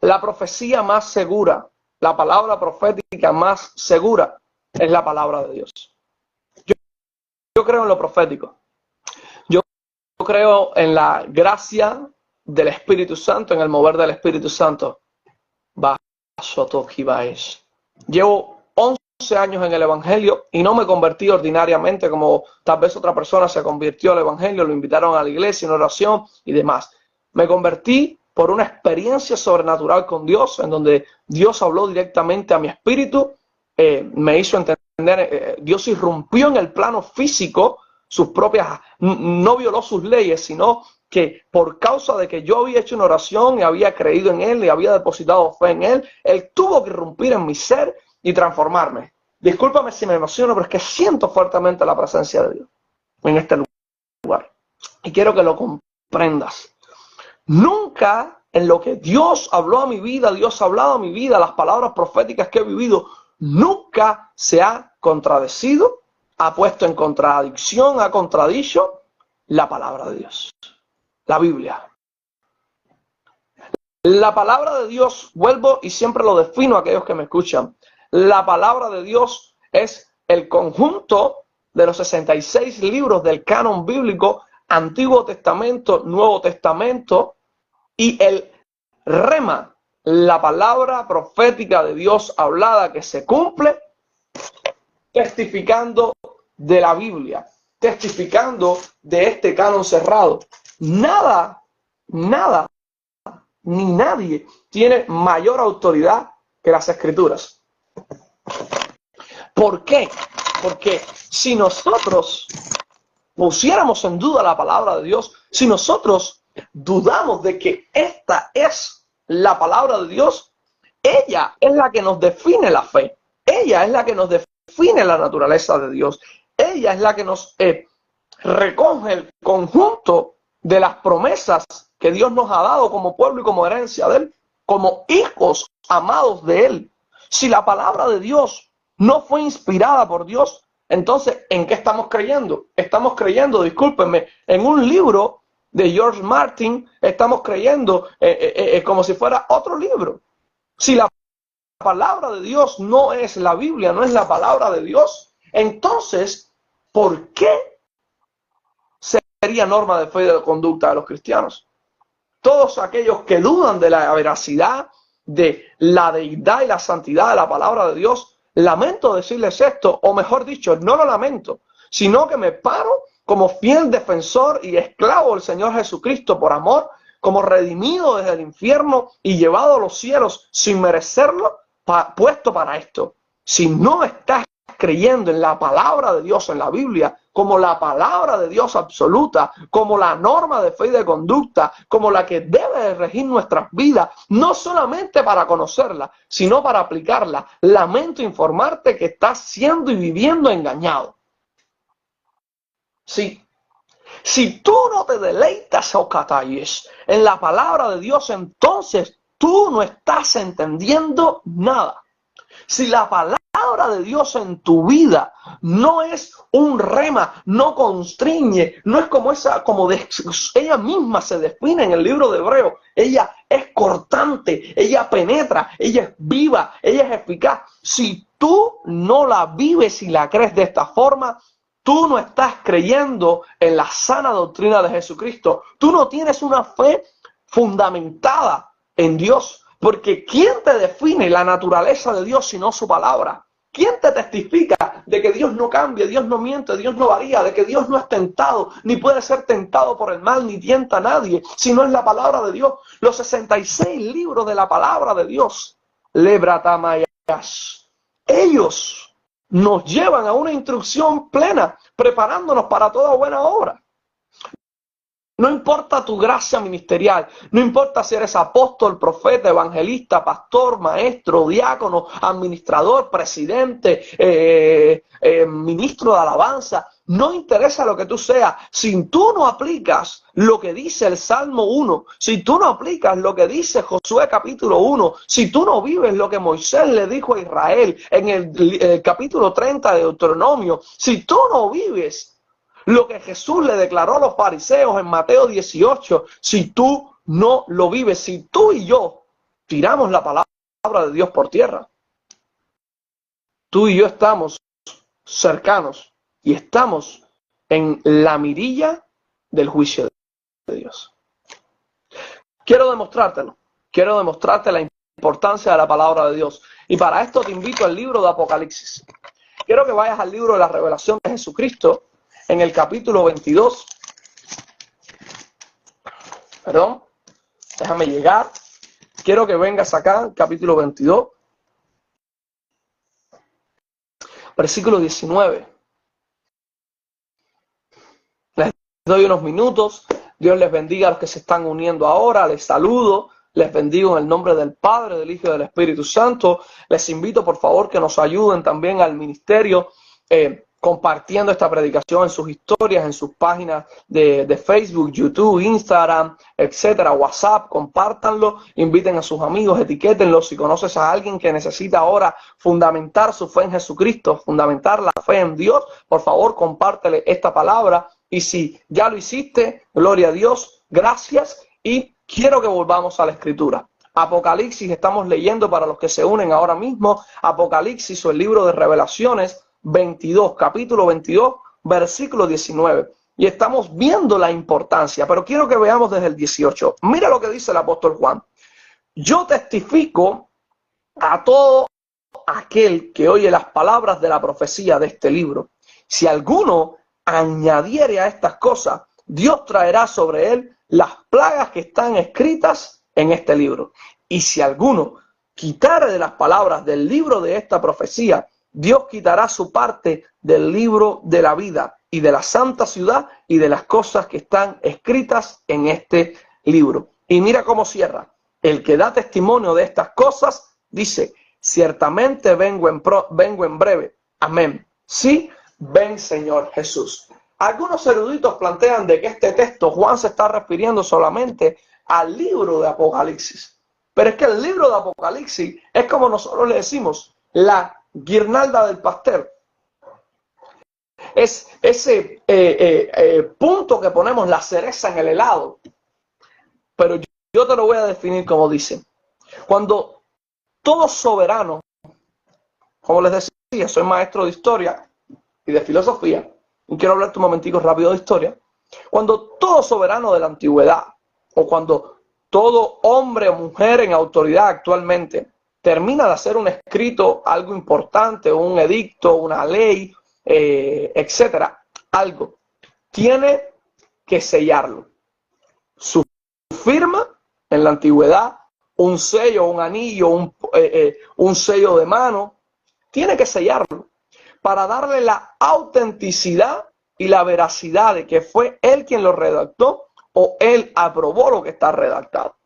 La profecía más segura, la palabra profética más segura es la palabra de Dios. Yo creo en lo profético. Yo creo en la gracia del Espíritu Santo, en el mover del Espíritu Santo. Llevo 11 años en el Evangelio y no me convertí ordinariamente como tal vez otra persona se convirtió al Evangelio, lo invitaron a la iglesia en oración y demás. Me convertí por una experiencia sobrenatural con Dios, en donde Dios habló directamente a mi espíritu, me hizo entender, Dios irrumpió en el plano físico, no violó sus leyes, sino que por causa de que yo había hecho una oración y había creído en Él y había depositado fe en Él, Él tuvo que irrumpir en mi ser y transformarme. Discúlpame si me emociono, pero es que siento fuertemente la presencia de Dios en este lugar. Y quiero que lo comprendas. Nunca en lo que Dios habló a mi vida, Dios ha hablado a mi vida, las palabras proféticas que he vivido, nunca se ha contradecido, ha puesto en contradicción, ha contradicho la palabra de Dios, la Biblia. La palabra de Dios, vuelvo y siempre lo defino a aquellos que me escuchan, la palabra de Dios es el conjunto de los 66 libros del canon bíblico, Antiguo Testamento, Nuevo Testamento, y el rema, la palabra profética de Dios hablada que se cumple, testificando de la Biblia, testificando de este canon cerrado. Nada, ni nadie tiene mayor autoridad que las Escrituras. ¿Por qué? Porque si nosotros pusiéramos en duda la palabra de Dios, si nosotros dudamos de que esta es la palabra de Dios, ella es la que nos define la fe, ella es la que nos define la naturaleza de Dios, ella es la que nos recoge el conjunto de las promesas que Dios nos ha dado como pueblo y como herencia de Él, como hijos amados de Él. Si la palabra de Dios no fue inspirada por Dios, entonces, ¿en qué estamos creyendo? Estamos creyendo, discúlpenme, en un libro de George Martin, estamos creyendo como si fuera otro libro. Si la palabra de Dios no es la Biblia, no es la palabra de Dios, entonces, ¿por qué sería norma de fe y de conducta de los cristianos? Todos aquellos que dudan de la veracidad, de la deidad y la santidad de la palabra de Dios, lamento decirles esto, o mejor dicho, no lo lamento, sino que me paro como fiel defensor y esclavo del Señor Jesucristo por amor, como redimido desde el infierno y llevado a los cielos sin merecerlo, puesto para esto. Si no estás creyendo en la palabra de Dios, en la Biblia, como la palabra de Dios absoluta, como la norma de fe y de conducta, como la que debe de regir nuestras vidas, no solamente para conocerla, sino para aplicarla, lamento informarte que estás siendo y viviendo engañado. Sí. Si tú no te deleitas, Ocatayes, en la palabra de Dios, entonces tú no estás entendiendo nada. Si la palabra de Dios en tu vida no es un rema, no constriñe, no es como ella misma se define en el libro de Hebreos, ella es cortante, ella penetra, ella es viva, ella es eficaz. Si tú no la vives y la crees de esta forma, tú no estás creyendo en la sana doctrina de Jesucristo. Tú no tienes una fe fundamentada en Dios. Porque ¿quién te define la naturaleza de Dios sino su palabra? ¿Quién te testifica de que Dios no cambia, Dios no miente, Dios no varía, de que Dios no es tentado, ni puede ser tentado por el mal, ni tienta a nadie, sino es la palabra de Dios? Los 66 libros de la palabra de Dios, Lebratamayas, ellos nos llevan a una instrucción plena, preparándonos para toda buena obra. No importa tu gracia ministerial, no importa si eres apóstol, profeta, evangelista, pastor, maestro, diácono, administrador, presidente, ministro de alabanza, no interesa lo que tú seas. Si tú no aplicas lo que dice el Salmo 1, si tú no aplicas lo que dice Josué capítulo 1, si tú no vives lo que Moisés le dijo a Israel en el capítulo 30 de Deuteronomio, si tú no vives lo que Jesús le declaró a los fariseos en Mateo 18, si tú no lo vives, si tú y yo tiramos la palabra de Dios por tierra, tú y yo estamos cercanos y estamos en la mirilla del juicio de Dios. Quiero demostrártelo, quiero demostrarte la importancia de la palabra de Dios. Y para esto te invito al libro de Apocalipsis. Quiero que vayas al libro de la revelación de Jesucristo, en el capítulo 22, perdón, déjame llegar, quiero que vengas acá, capítulo 22, versículo 19. Les doy unos minutos, Dios les bendiga a los que se están uniendo ahora, les saludo, les bendigo en el nombre del Padre, del Hijo y del Espíritu Santo. Les invito por favor que nos ayuden también al ministerio, compartiendo esta predicación en sus historias, en sus páginas de Facebook, YouTube, Instagram, etcétera, WhatsApp, compártanlo, inviten a sus amigos, etiquétenlos. Si conoces a alguien que necesita ahora fundamentar su fe en Jesucristo, fundamentar la fe en Dios, por favor compártele esta palabra. Y si ya lo hiciste, gloria a Dios, gracias. Y quiero que volvamos a la Escritura. Apocalipsis, estamos leyendo para los que se unen ahora mismo, Apocalipsis o el libro de Revelaciones, 22, capítulo 22, versículo 19. Y estamos viendo la importancia, pero quiero que veamos desde el 18. Mira lo que dice el apóstol Juan. Yo testifico a todo aquel que oye las palabras de la profecía de este libro. Si alguno añadiere a estas cosas, Dios traerá sobre él las plagas que están escritas en este libro. Y si alguno quitare de las palabras del libro de esta profecía, Dios quitará su parte del libro de la vida y de la santa ciudad y de las cosas que están escritas en este libro. Y mira cómo cierra. El que da testimonio de estas cosas dice, ciertamente vengo en breve. Amén. Sí, ven Señor Jesús. Algunos eruditos plantean de que este texto Juan se está refiriendo solamente al libro de Apocalipsis. Pero es que el libro de Apocalipsis es como nosotros le decimos, la guirnalda del pastel. es ese punto que ponemos la cereza en el helado. Pero yo te lo voy a definir como dice. Cuando todo soberano, como les decía, soy maestro de historia y de filosofía, y quiero hablarte un momentico rápido de historia. Cuando todo soberano de la antigüedad, o cuando todo hombre o mujer en autoridad actualmente termina de hacer un escrito, algo importante, un edicto, una ley, etcétera, algo, tiene que sellarlo. Su firma en la antigüedad, un sello, un anillo, un sello de mano, tiene que sellarlo para darle la autenticidad y la veracidad de que fue él quien lo redactó o él aprobó lo que está redactado.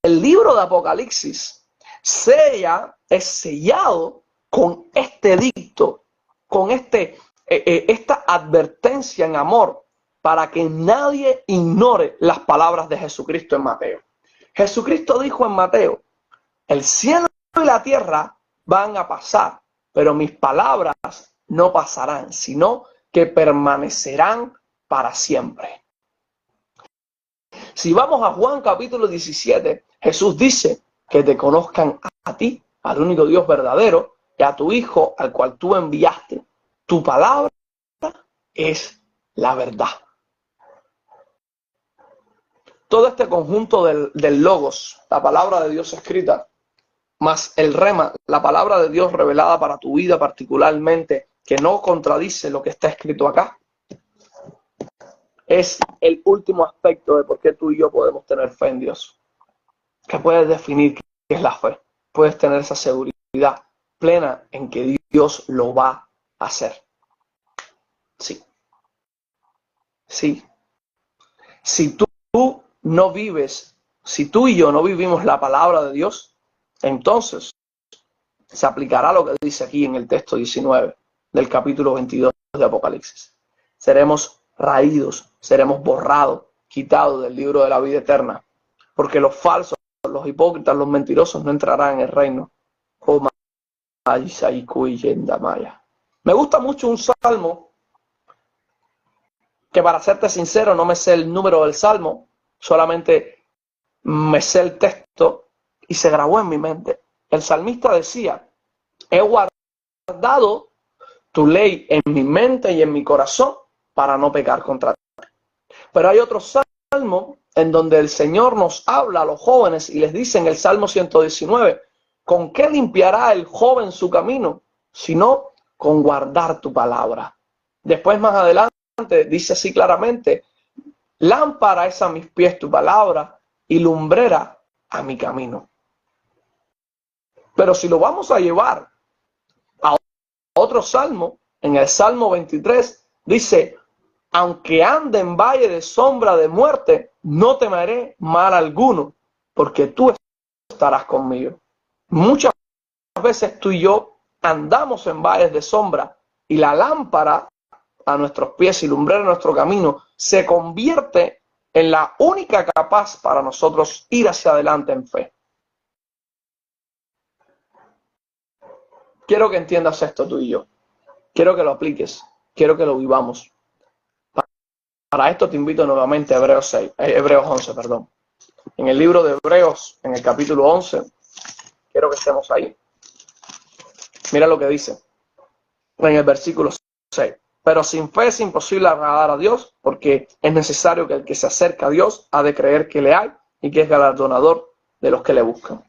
El libro de Apocalipsis es sellado con este edicto, con esta advertencia en amor, para que nadie ignore las palabras de Jesucristo en Mateo. Jesucristo dijo en Mateo, el cielo y la tierra van a pasar, pero mis palabras no pasarán, sino que permanecerán para siempre. Si vamos a Juan capítulo 17, Jesús dice que te conozcan a ti, al único Dios verdadero, y a tu Hijo al cual tú enviaste. Tu palabra es la verdad. Todo este conjunto del logos, la palabra de Dios escrita, más el rema, la palabra de Dios revelada para tu vida particularmente, que no contradice lo que está escrito acá, es el último aspecto de por qué tú y yo podemos tener fe en Dios. Que puedes definir qué es la fe. Puedes tener esa seguridad plena en que Dios lo va a hacer. Sí. Sí. Si tú no vives, si tú y yo no vivimos la palabra de Dios, entonces se aplicará lo que dice aquí en el texto 19 del capítulo 22 de Apocalipsis. Seremos raídos, seremos borrados, quitados del libro de la vida eterna, porque los falsos, los hipócritas, los mentirosos no entrarán en el reino. Me gusta mucho un salmo que, para serte sincero, no me sé el número del salmo, solamente me sé el texto y se grabó en mi mente. El salmista decía, he guardado tu ley en mi mente y en mi corazón para no pecar contra ti. Pero hay otro salmo en donde el Señor nos habla a los jóvenes y les dice en el Salmo 119, ¿con qué limpiará el joven su camino? Sino con guardar tu palabra. Después, más adelante, dice así claramente, lámpara es a mis pies tu palabra y lumbrera a mi camino. Pero si lo vamos a llevar a otro salmo, en el Salmo 23, dice, aunque ande en valle de sombra de muerte, no temeré mal alguno, porque tú estarás conmigo. Muchas veces tú y yo andamos en valles de sombra y la lámpara a nuestros pies y lumbrera nuestro camino se convierte en la única capaz para nosotros ir hacia adelante en fe. Quiero que entiendas esto tú y yo. Quiero que lo apliques. Quiero que lo vivamos. Para esto te invito nuevamente a Hebreos 11. En el libro de Hebreos, en el capítulo 11, quiero que estemos ahí. Mira lo que dice en el versículo 6. Pero sin fe es imposible agradar a Dios, porque es necesario que el que se acerca a Dios ha de creer que le hay y que es galardonador de los que le buscan.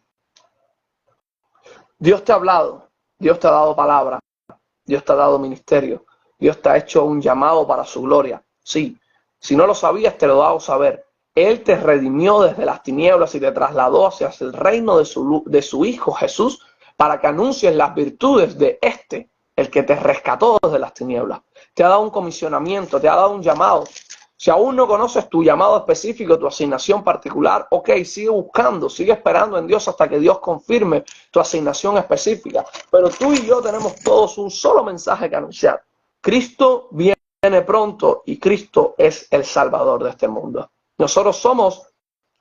Dios te ha hablado, Dios te ha dado palabra, Dios te ha dado ministerio, Dios te ha hecho un llamado para su gloria. Sí, si no lo sabías, te lo he dado a saber. Él te redimió desde las tinieblas y te trasladó hacia el reino de su Hijo Jesús, para que anuncies las virtudes de el que te rescató desde las tinieblas. Te ha dado un comisionamiento, te ha dado un llamado. Si aún no conoces tu llamado específico, tu asignación particular, ok, sigue buscando, sigue esperando en Dios hasta que Dios confirme tu asignación específica. Pero tú y yo tenemos todos un solo mensaje que anunciar. Cristo viene pronto y Cristo es el Salvador de este mundo. Nosotros somos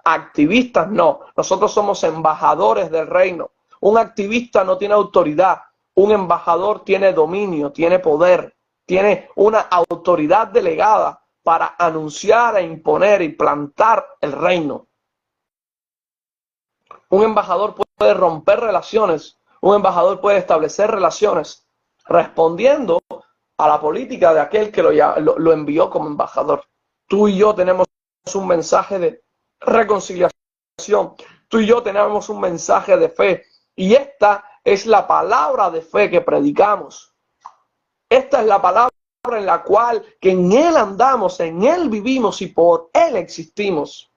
activistas, no. Nosotros somos embajadores del reino. Un activista no tiene autoridad. Un embajador tiene dominio, tiene poder, tiene una autoridad delegada para anunciar e imponer y plantar el reino. Un embajador puede romper relaciones, un embajador puede establecer relaciones respondiendo a la política de aquel que lo envió como embajador. Tú y yo tenemos un mensaje de reconciliación, tú y yo tenemos un mensaje de fe, y esta es la palabra de fe que predicamos. Esta es la palabra en la cual que en Él andamos, en Él vivimos y por Él existimos.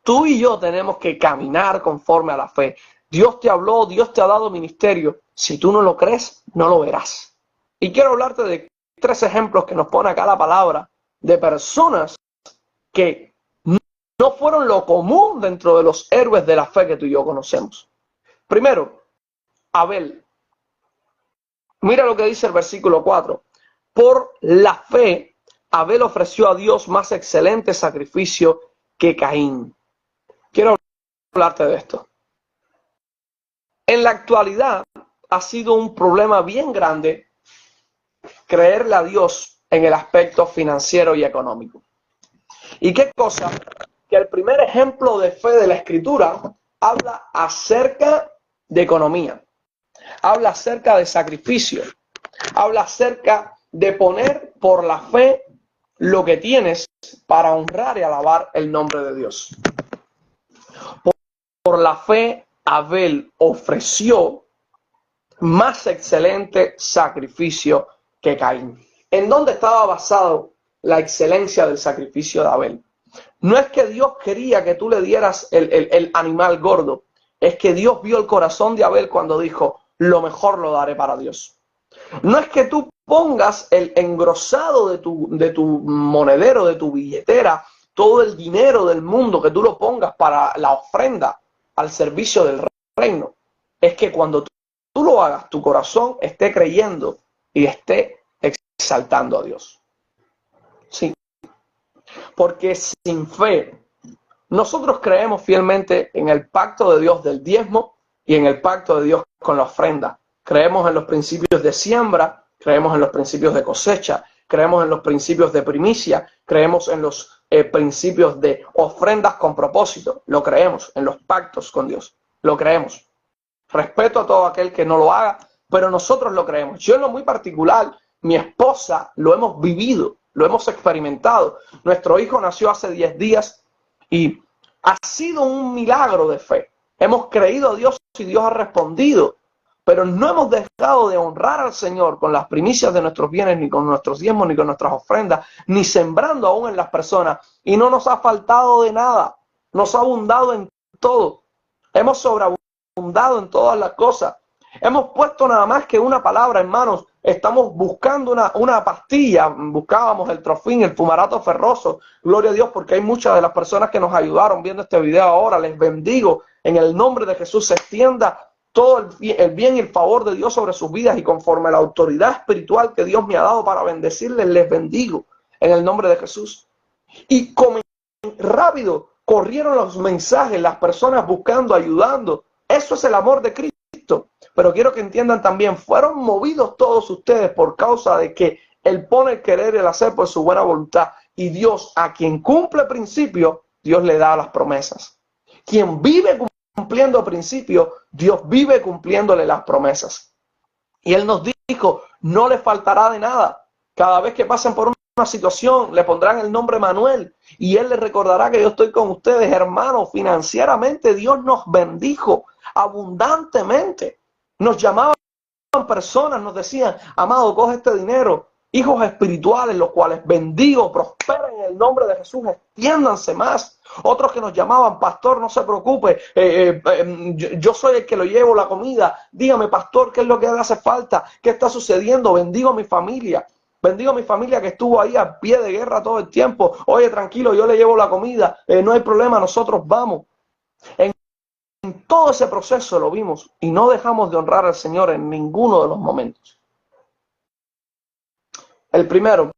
Tú y yo tenemos que caminar conforme a la fe. Dios te habló, Dios te ha dado ministerio. Si tú no lo crees, no lo verás. Y quiero hablarte de 3 ejemplos que nos pone acá la palabra de personas que no fueron lo común dentro de los héroes de la fe que tú y yo conocemos. Primero, Abel. Mira lo que dice el versículo 4. Por la fe, Abel ofreció a Dios más excelente sacrificio que Caín. Quiero hablarte de esto. En la actualidad ha sido un problema bien grande creerle a Dios en el aspecto financiero y económico. ¿Y qué cosa? Que el primer ejemplo de fe de la Escritura habla acerca de economía, habla acerca de sacrificio, habla acerca de poner por la fe lo que tienes para honrar y alabar el nombre de Dios. Por la fe, Abel ofreció más excelente sacrificio que Caín. ¿En dónde estaba basado la excelencia del sacrificio de Abel? No es que Dios quería que tú le dieras el animal gordo, es que Dios vio el corazón de Abel cuando dijo, lo mejor lo daré para Dios. No es que tú pongas el engrosado de tu monedero, de tu billetera, todo el dinero del mundo, que tú lo pongas para la ofrenda al servicio del reino. Es que cuando tú lo hagas, tu corazón esté creyendo y esté exaltando a Dios. Sí. Porque sin fe, nosotros creemos fielmente en el pacto de Dios del diezmo y en el pacto de Dios con la ofrenda. Creemos en los principios de siembra, creemos en los principios de cosecha, creemos en los principios de primicia, creemos en los principios de ofrendas con propósito. Lo creemos en los pactos con Dios. Lo creemos. Respeto a todo aquel que no lo haga, pero nosotros lo creemos. Yo en lo muy particular, mi esposa, lo hemos vivido, lo hemos experimentado. Nuestro hijo nació hace 10 días y ha sido un milagro de fe. Hemos creído a Dios y Dios ha respondido, pero no hemos dejado de honrar al Señor con las primicias de nuestros bienes, ni con nuestros diezmos, ni con nuestras ofrendas, ni sembrando aún en las personas. Y no nos ha faltado de nada, nos ha abundado en todo. Hemos sobreabundado en todas las cosas. Hemos puesto nada más que una palabra, hermanos. Estamos buscando una pastilla. Buscábamos el Trofin, el fumarato ferroso. Gloria a Dios, porque hay muchas de las personas que nos ayudaron viendo este video ahora. Les bendigo. En el nombre de Jesús se extienda todo el bien y el favor de Dios sobre sus vidas, y conforme a la autoridad espiritual que Dios me ha dado para bendecirles, les bendigo en el nombre de Jesús. Y rápido corrieron los mensajes, las personas buscando, ayudando. Eso es el amor de Cristo. Pero quiero que entiendan también, fueron movidos todos ustedes por causa de que Él pone el querer y el hacer por su buena voluntad. Y Dios, a quien cumple principios, Dios le da las promesas. Quien vive cumpliendo principios, Dios vive cumpliéndole las promesas. Y Él nos dijo, no le faltará de nada. Cada vez que pasen por una situación, le pondrán el nombre Manuel, y Él les recordará que yo estoy con ustedes, hermanos. Financieramente Dios nos bendijo abundantemente. Nos llamaban personas, nos decían, amado, coge este dinero. Hijos espirituales, los cuales bendigo, prosperen en el nombre de Jesús, extiéndanse más. Otros que nos llamaban, pastor, no se preocupe, yo soy el que lo llevo la comida. Dígame, pastor, ¿qué es lo que le hace falta? ¿Qué está sucediendo? Bendigo a mi familia. Bendigo a mi familia que estuvo ahí a pie de guerra todo el tiempo. Oye, tranquilo, yo le llevo la comida, no hay problema, nosotros vamos. En todo ese proceso lo vimos y no dejamos de honrar al Señor en ninguno de los momentos. El primero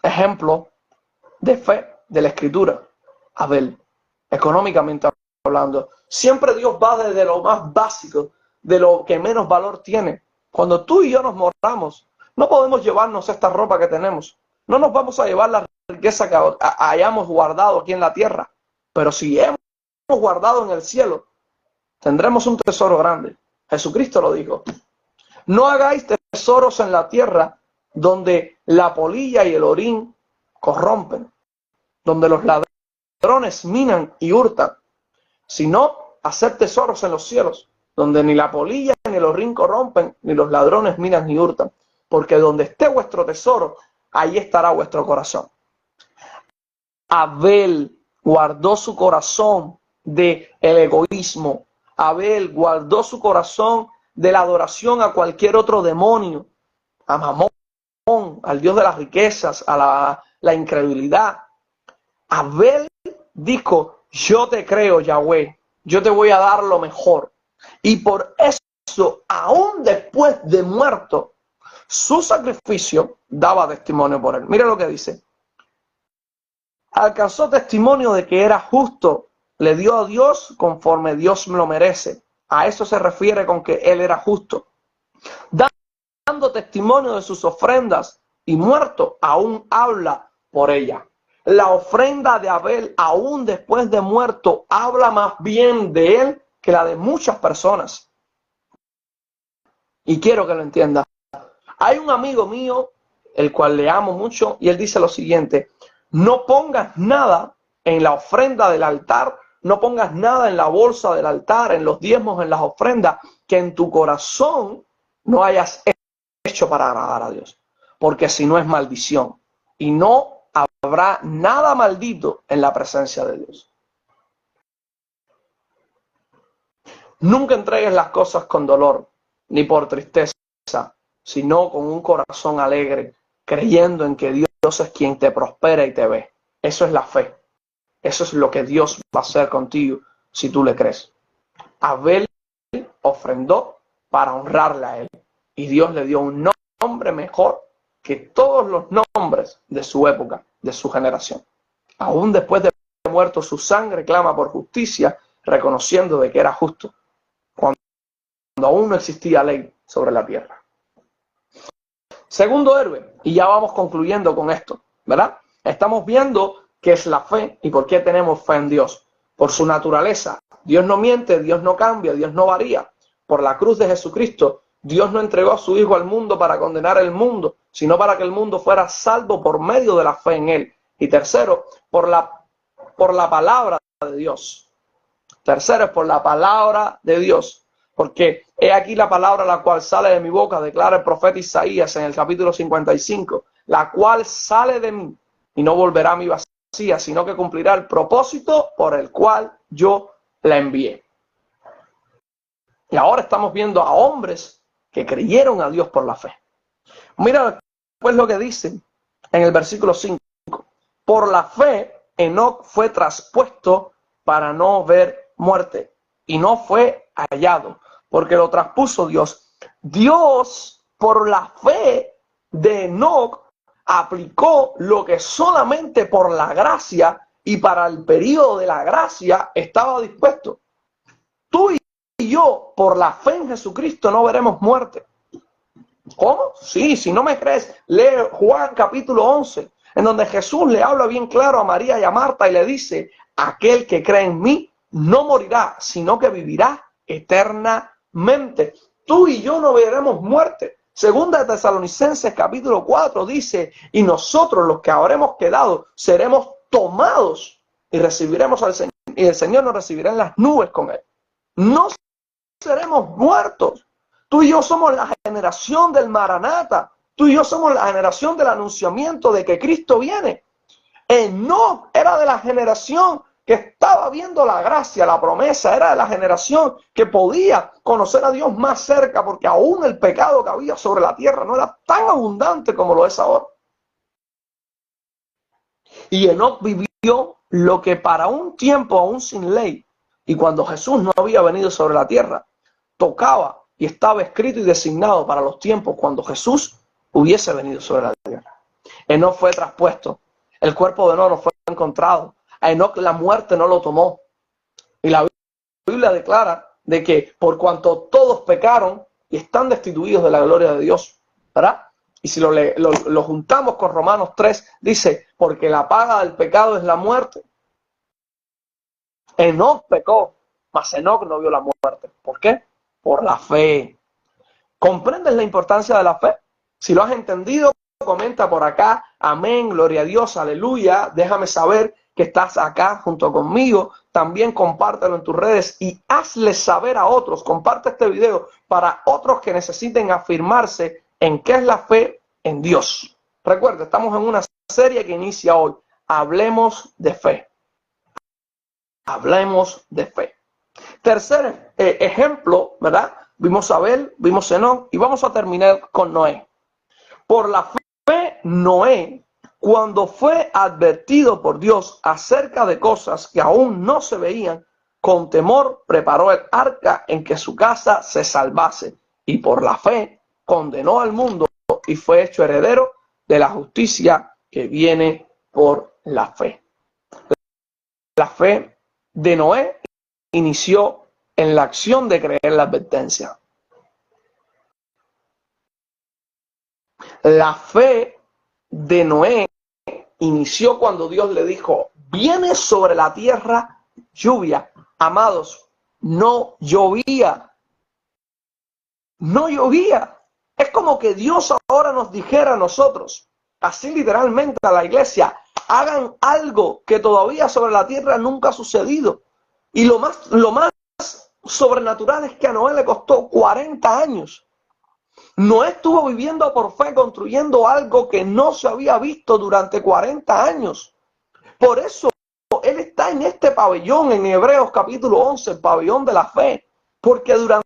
ejemplo de fe de la Escritura, Abel, económicamente hablando. Siempre Dios va desde lo más básico, de lo que menos valor tiene. Cuando tú y yo nos moramos, No podemos llevarnos esta ropa que tenemos. No nos vamos a llevar la riqueza que hayamos guardado aquí en la tierra. Pero si hemos guardado en el cielo, tendremos un tesoro grande. Jesucristo lo dijo. No hagáis tesoros en la tierra donde la polilla y el orín corrompen, donde los ladrones minan y hurtan, sino hacer tesoros en los cielos, donde ni la polilla ni el orín corrompen, ni los ladrones minan ni hurtan. Porque donde esté vuestro tesoro, ahí estará vuestro corazón. Abel guardó su corazón del egoísmo. Abel guardó su corazón de la adoración a cualquier otro demonio, a Mamón, al Dios de las riquezas, a la incredulidad. Abel dijo, yo te creo, Yahweh, yo te voy a dar lo mejor. Y por eso, aún después de muerto, su sacrificio daba testimonio por él. Mira lo que dice. Alcanzó testimonio de que era justo, le dio a Dios conforme Dios lo merece. A eso se refiere con que él era justo. Dando testimonio de sus ofrendas y muerto, aún habla por ella. La ofrenda de Abel, aún después de muerto, habla más bien de él que la de muchas personas. Y quiero que lo entienda. Hay un amigo mío, el cual le amo mucho, y él dice lo siguiente: no pongas nada en la ofrenda del altar, no pongas nada en la bolsa del altar, en los diezmos, en las ofrendas, que en tu corazón no hayas hecho para agradar a Dios. Porque si no es maldición. Y no habrá nada maldito en la presencia de Dios. Nunca entregues las cosas con dolor, ni por tristeza, sino con un corazón alegre, creyendo en que Dios es quien te prospera y te ve. Eso es la fe. Eso es lo que Dios va a hacer contigo si tú le crees. Abel ofrendó para honrarle a él. Y Dios le dio un nombre mejor que todos los nombres de su época, de su generación. Aún después de muerto, su sangre clama por justicia, reconociendo de que era justo, cuando aún no existía ley sobre la tierra. Segundo héroe, y ya vamos concluyendo con esto, ¿verdad? Estamos viendo qué es la fe y por qué tenemos fe en Dios. Por su naturaleza. Dios no miente, Dios no cambia, Dios no varía. Por la cruz de Jesucristo, Dios no entregó a su Hijo al mundo para condenar el mundo, sino para que el mundo fuera salvo por medio de la fe en Él. Y tercero, por la palabra de Dios. Tercero es por la palabra de Dios. Porque he aquí la palabra la cual sale de mi boca, declara el profeta Isaías en el capítulo 55, la cual sale de mí y no volverá a mí vacía, sino que cumplirá el propósito por el cual yo la envié. Y ahora estamos viendo a hombres que creyeron a Dios por la fe. Mira pues lo que dice en el versículo 5. Por la fe, Enoc fue traspuesto para no ver muerte y no fue hallado, porque lo traspuso Dios. Dios, por la fe de Enoc, aplicó lo que solamente por la gracia y para el periodo de la gracia estaba dispuesto. Tú y yo, por la fe en Jesucristo, no veremos muerte. ¿Cómo? Sí, si no me crees, lee Juan capítulo 11, en donde Jesús le habla bien claro a María y a Marta y le dice: aquel que cree en mí no morirá, sino que vivirá eternamente. Tú y yo no veremos muerte. Segunda de Tesalonicenses capítulo 4 dice: y nosotros los que habremos quedado seremos tomados y recibiremos al Señor, y el Señor nos recibirá en las nubes con él. No seremos muertos. Tú y yo somos la generación del Maranata. Tú y yo somos la generación del anunciamiento de que Cristo viene. Enoc era de la generación que estaba viendo la gracia, la promesa. Era de la generación que podía conocer a Dios más cerca, porque aún el pecado que había sobre la tierra no era tan abundante como lo es ahora. Y Enoc vivió lo que para un tiempo aún sin ley, y cuando Jesús no había venido sobre la tierra, tocaba y estaba escrito y designado para los tiempos cuando Jesús hubiese venido sobre la tierra. Enoc fue traspuesto. El cuerpo de Enoc no fue encontrado. A Enoc la muerte no lo tomó. Y la Biblia declara de que por cuanto todos pecaron y están destituidos de la gloria de Dios, ¿verdad? Y si lo juntamos con Romanos 3, dice, porque la paga del pecado es la muerte. Enoc pecó, mas Enoc no vio la muerte. ¿Por qué? Por la fe. ¿Comprendes la importancia de la fe? Si lo has entendido, comenta por acá, amén, gloria a Dios, aleluya. Déjame saber que estás acá junto conmigo. También compártelo en tus redes y hazle saber a otros. Comparte este video para otros que necesiten afirmarse en qué es la fe en Dios. Recuerda, estamos en una serie que inicia hoy. Hablemos de fe. Hablemos de fe. Tercer ejemplo, ¿verdad? Vimos a Abel, vimos a Enoc y vamos a terminar con Noé. Por la fe, Noé, cuando fue advertido por Dios acerca de cosas que aún no se veían, con temor preparó el arca en que su casa se salvase, y por la fe condenó al mundo y fue hecho heredero de la justicia que viene por la fe. La fe de Noé inició en la acción de creer la advertencia. La fe de Noé inició cuando Dios le dijo, viene sobre la tierra lluvia. Amados, no llovía. No llovía. Es como que Dios ahora nos dijera a nosotros, así literalmente a la iglesia, hagan algo que todavía sobre la tierra nunca ha sucedido. Y lo más sobrenatural es que a Noé le costó 40 años. Noé estuvo viviendo por fe, construyendo algo que no se había visto durante 40 años. Por eso él está en este pabellón, en Hebreos capítulo 11, el pabellón de la fe. Porque durante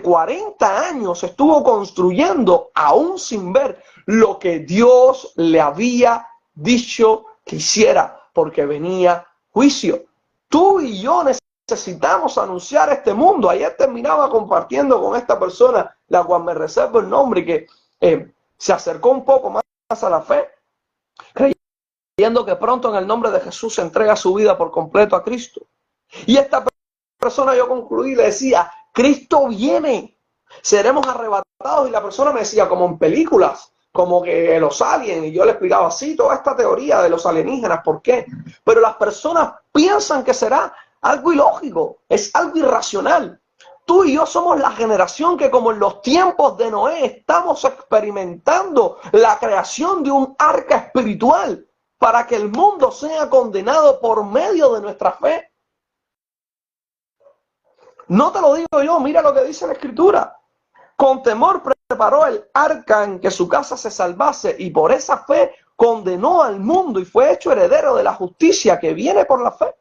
40 años estuvo construyendo, aún sin ver lo que Dios le había dicho que hiciera, porque venía juicio. Tú y yo necesitamos anunciar este mundo. Ayer terminaba compartiendo con esta persona, la cual me reservo el nombre, que se acercó un poco más a la fe, creyendo que pronto en el nombre de Jesús se entrega su vida por completo a Cristo. Y esta persona, yo concluí y le decía, Cristo viene, seremos arrebatados. Y la persona me decía, como en películas, como que los aliens, y yo le explicaba así toda esta teoría de los alienígenas, ¿por qué? Pero las personas piensan que será algo ilógico, es algo irracional. Tú y yo somos la generación que, como en los tiempos de Noé, estamos experimentando la creación de un arca espiritual para que el mundo sea condenado por medio de nuestra fe. No te lo digo yo, mira lo que dice la Escritura. Con temor preparó el arca en que su casa se salvase, y por esa fe condenó al mundo y fue hecho heredero de la justicia que viene por la fe.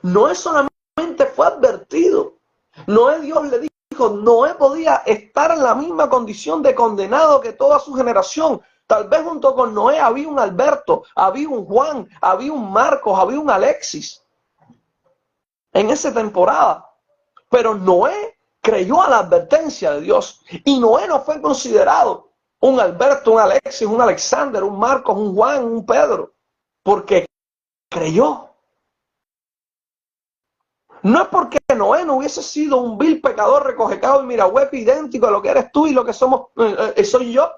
Noé solamente fue advertido. Noé, Dios le dijo, Noé podía estar en la misma condición de condenado que toda su generación. Tal vez junto con Noé había un Alberto, había un Juan, había un Marcos, había un Alexis en esa temporada. Pero Noé creyó a la advertencia de Dios, y Noé no fue considerado un Alberto, un Alexis, un Alexander, un Marcos, un Juan, un Pedro, porque creyó. No es porque Noé no hubiese sido un vil pecador recojecado y mirahueco idéntico a lo que eres tú y lo que soy yo,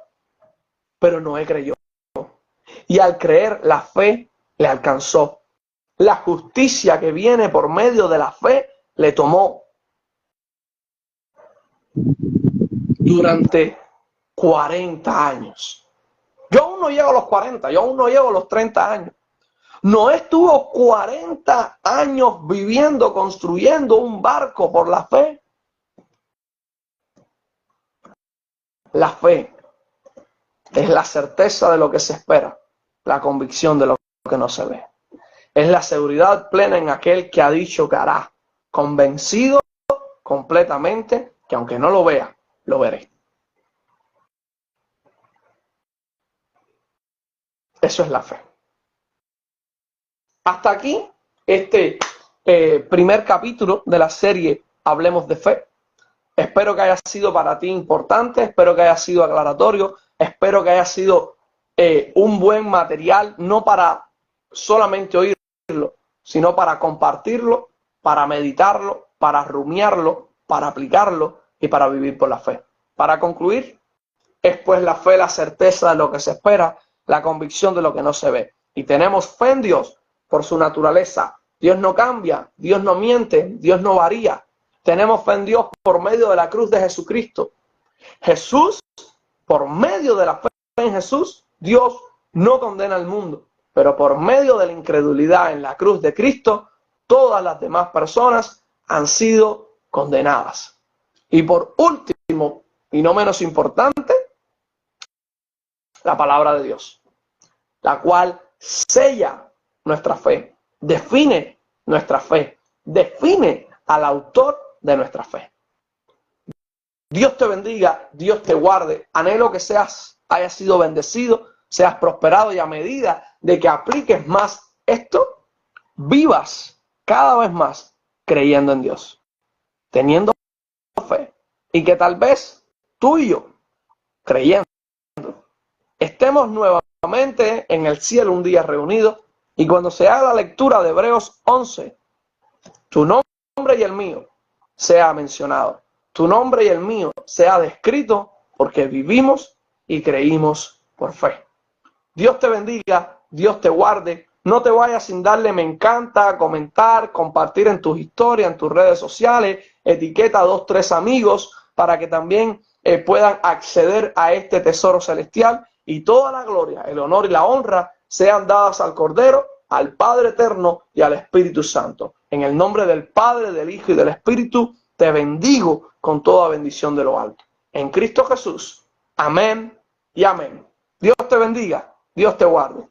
pero Noé creyó. Y al creer, la fe le alcanzó. La justicia que viene por medio de la fe le tomó durante 40 años. Yo aún no llego a los 40, yo aún no llego a los 30 años. Noé estuvo 40 años viviendo, construyendo un barco por la fe. La fe es la certeza de lo que se espera, la convicción de lo que no se ve. Es la seguridad plena en aquel que ha dicho que hará, convencido completamente que aunque no lo vea, lo veré. Eso es la fe. Hasta aquí este primer capítulo de la serie Hablemos de Fe. Espero que haya sido para ti importante, espero que haya sido aclaratorio, espero que haya sido un buen material, no para solamente oírlo, sino para compartirlo, para meditarlo, para rumiarlo, para aplicarlo y para vivir por la fe. Para concluir, Es pues la fe, la certeza de lo que se espera, la convicción de lo que no se ve. Y tenemos fe en Dios por su naturaleza. Dios no cambia, Dios no miente, Dios no varía. Tenemos fe en Dios por medio de la cruz de Jesucristo. Jesús, por medio de la fe en Jesús, Dios no condena al mundo. Pero por medio de la incredulidad en la cruz de Cristo, todas las demás personas han sido condenadas. Y por último, y no menos importante, la palabra de Dios, la cual sella nuestra fe, define nuestra fe, define al autor de nuestra fe. Dios te bendiga, Dios te guarde. Anhelo que hayas sido bendecido, seas prosperado, y a medida de que apliques más esto, vivas cada vez más creyendo en Dios, teniendo fe, y que tal vez tú y yo, creyendo, estemos nuevamente en el cielo un día reunidos, y cuando se haga la lectura de Hebreos 11, tu nombre y el mío sea mencionado, tu nombre y el mío sea descrito, porque vivimos y creímos por fe. Dios te bendiga, Dios te guarde. No te vayas sin darle me encanta, comentar, compartir en tus historias, en tus redes sociales, etiqueta a 2, 3 amigos para que también puedan acceder a este tesoro celestial, y toda la gloria, el honor y la honra sean dadas al Cordero, al Padre eterno y al Espíritu Santo. En el nombre del Padre, del Hijo y del Espíritu, te bendigo con toda bendición de lo alto. En Cristo Jesús. Amén y amén. Dios te bendiga, Dios te guarde.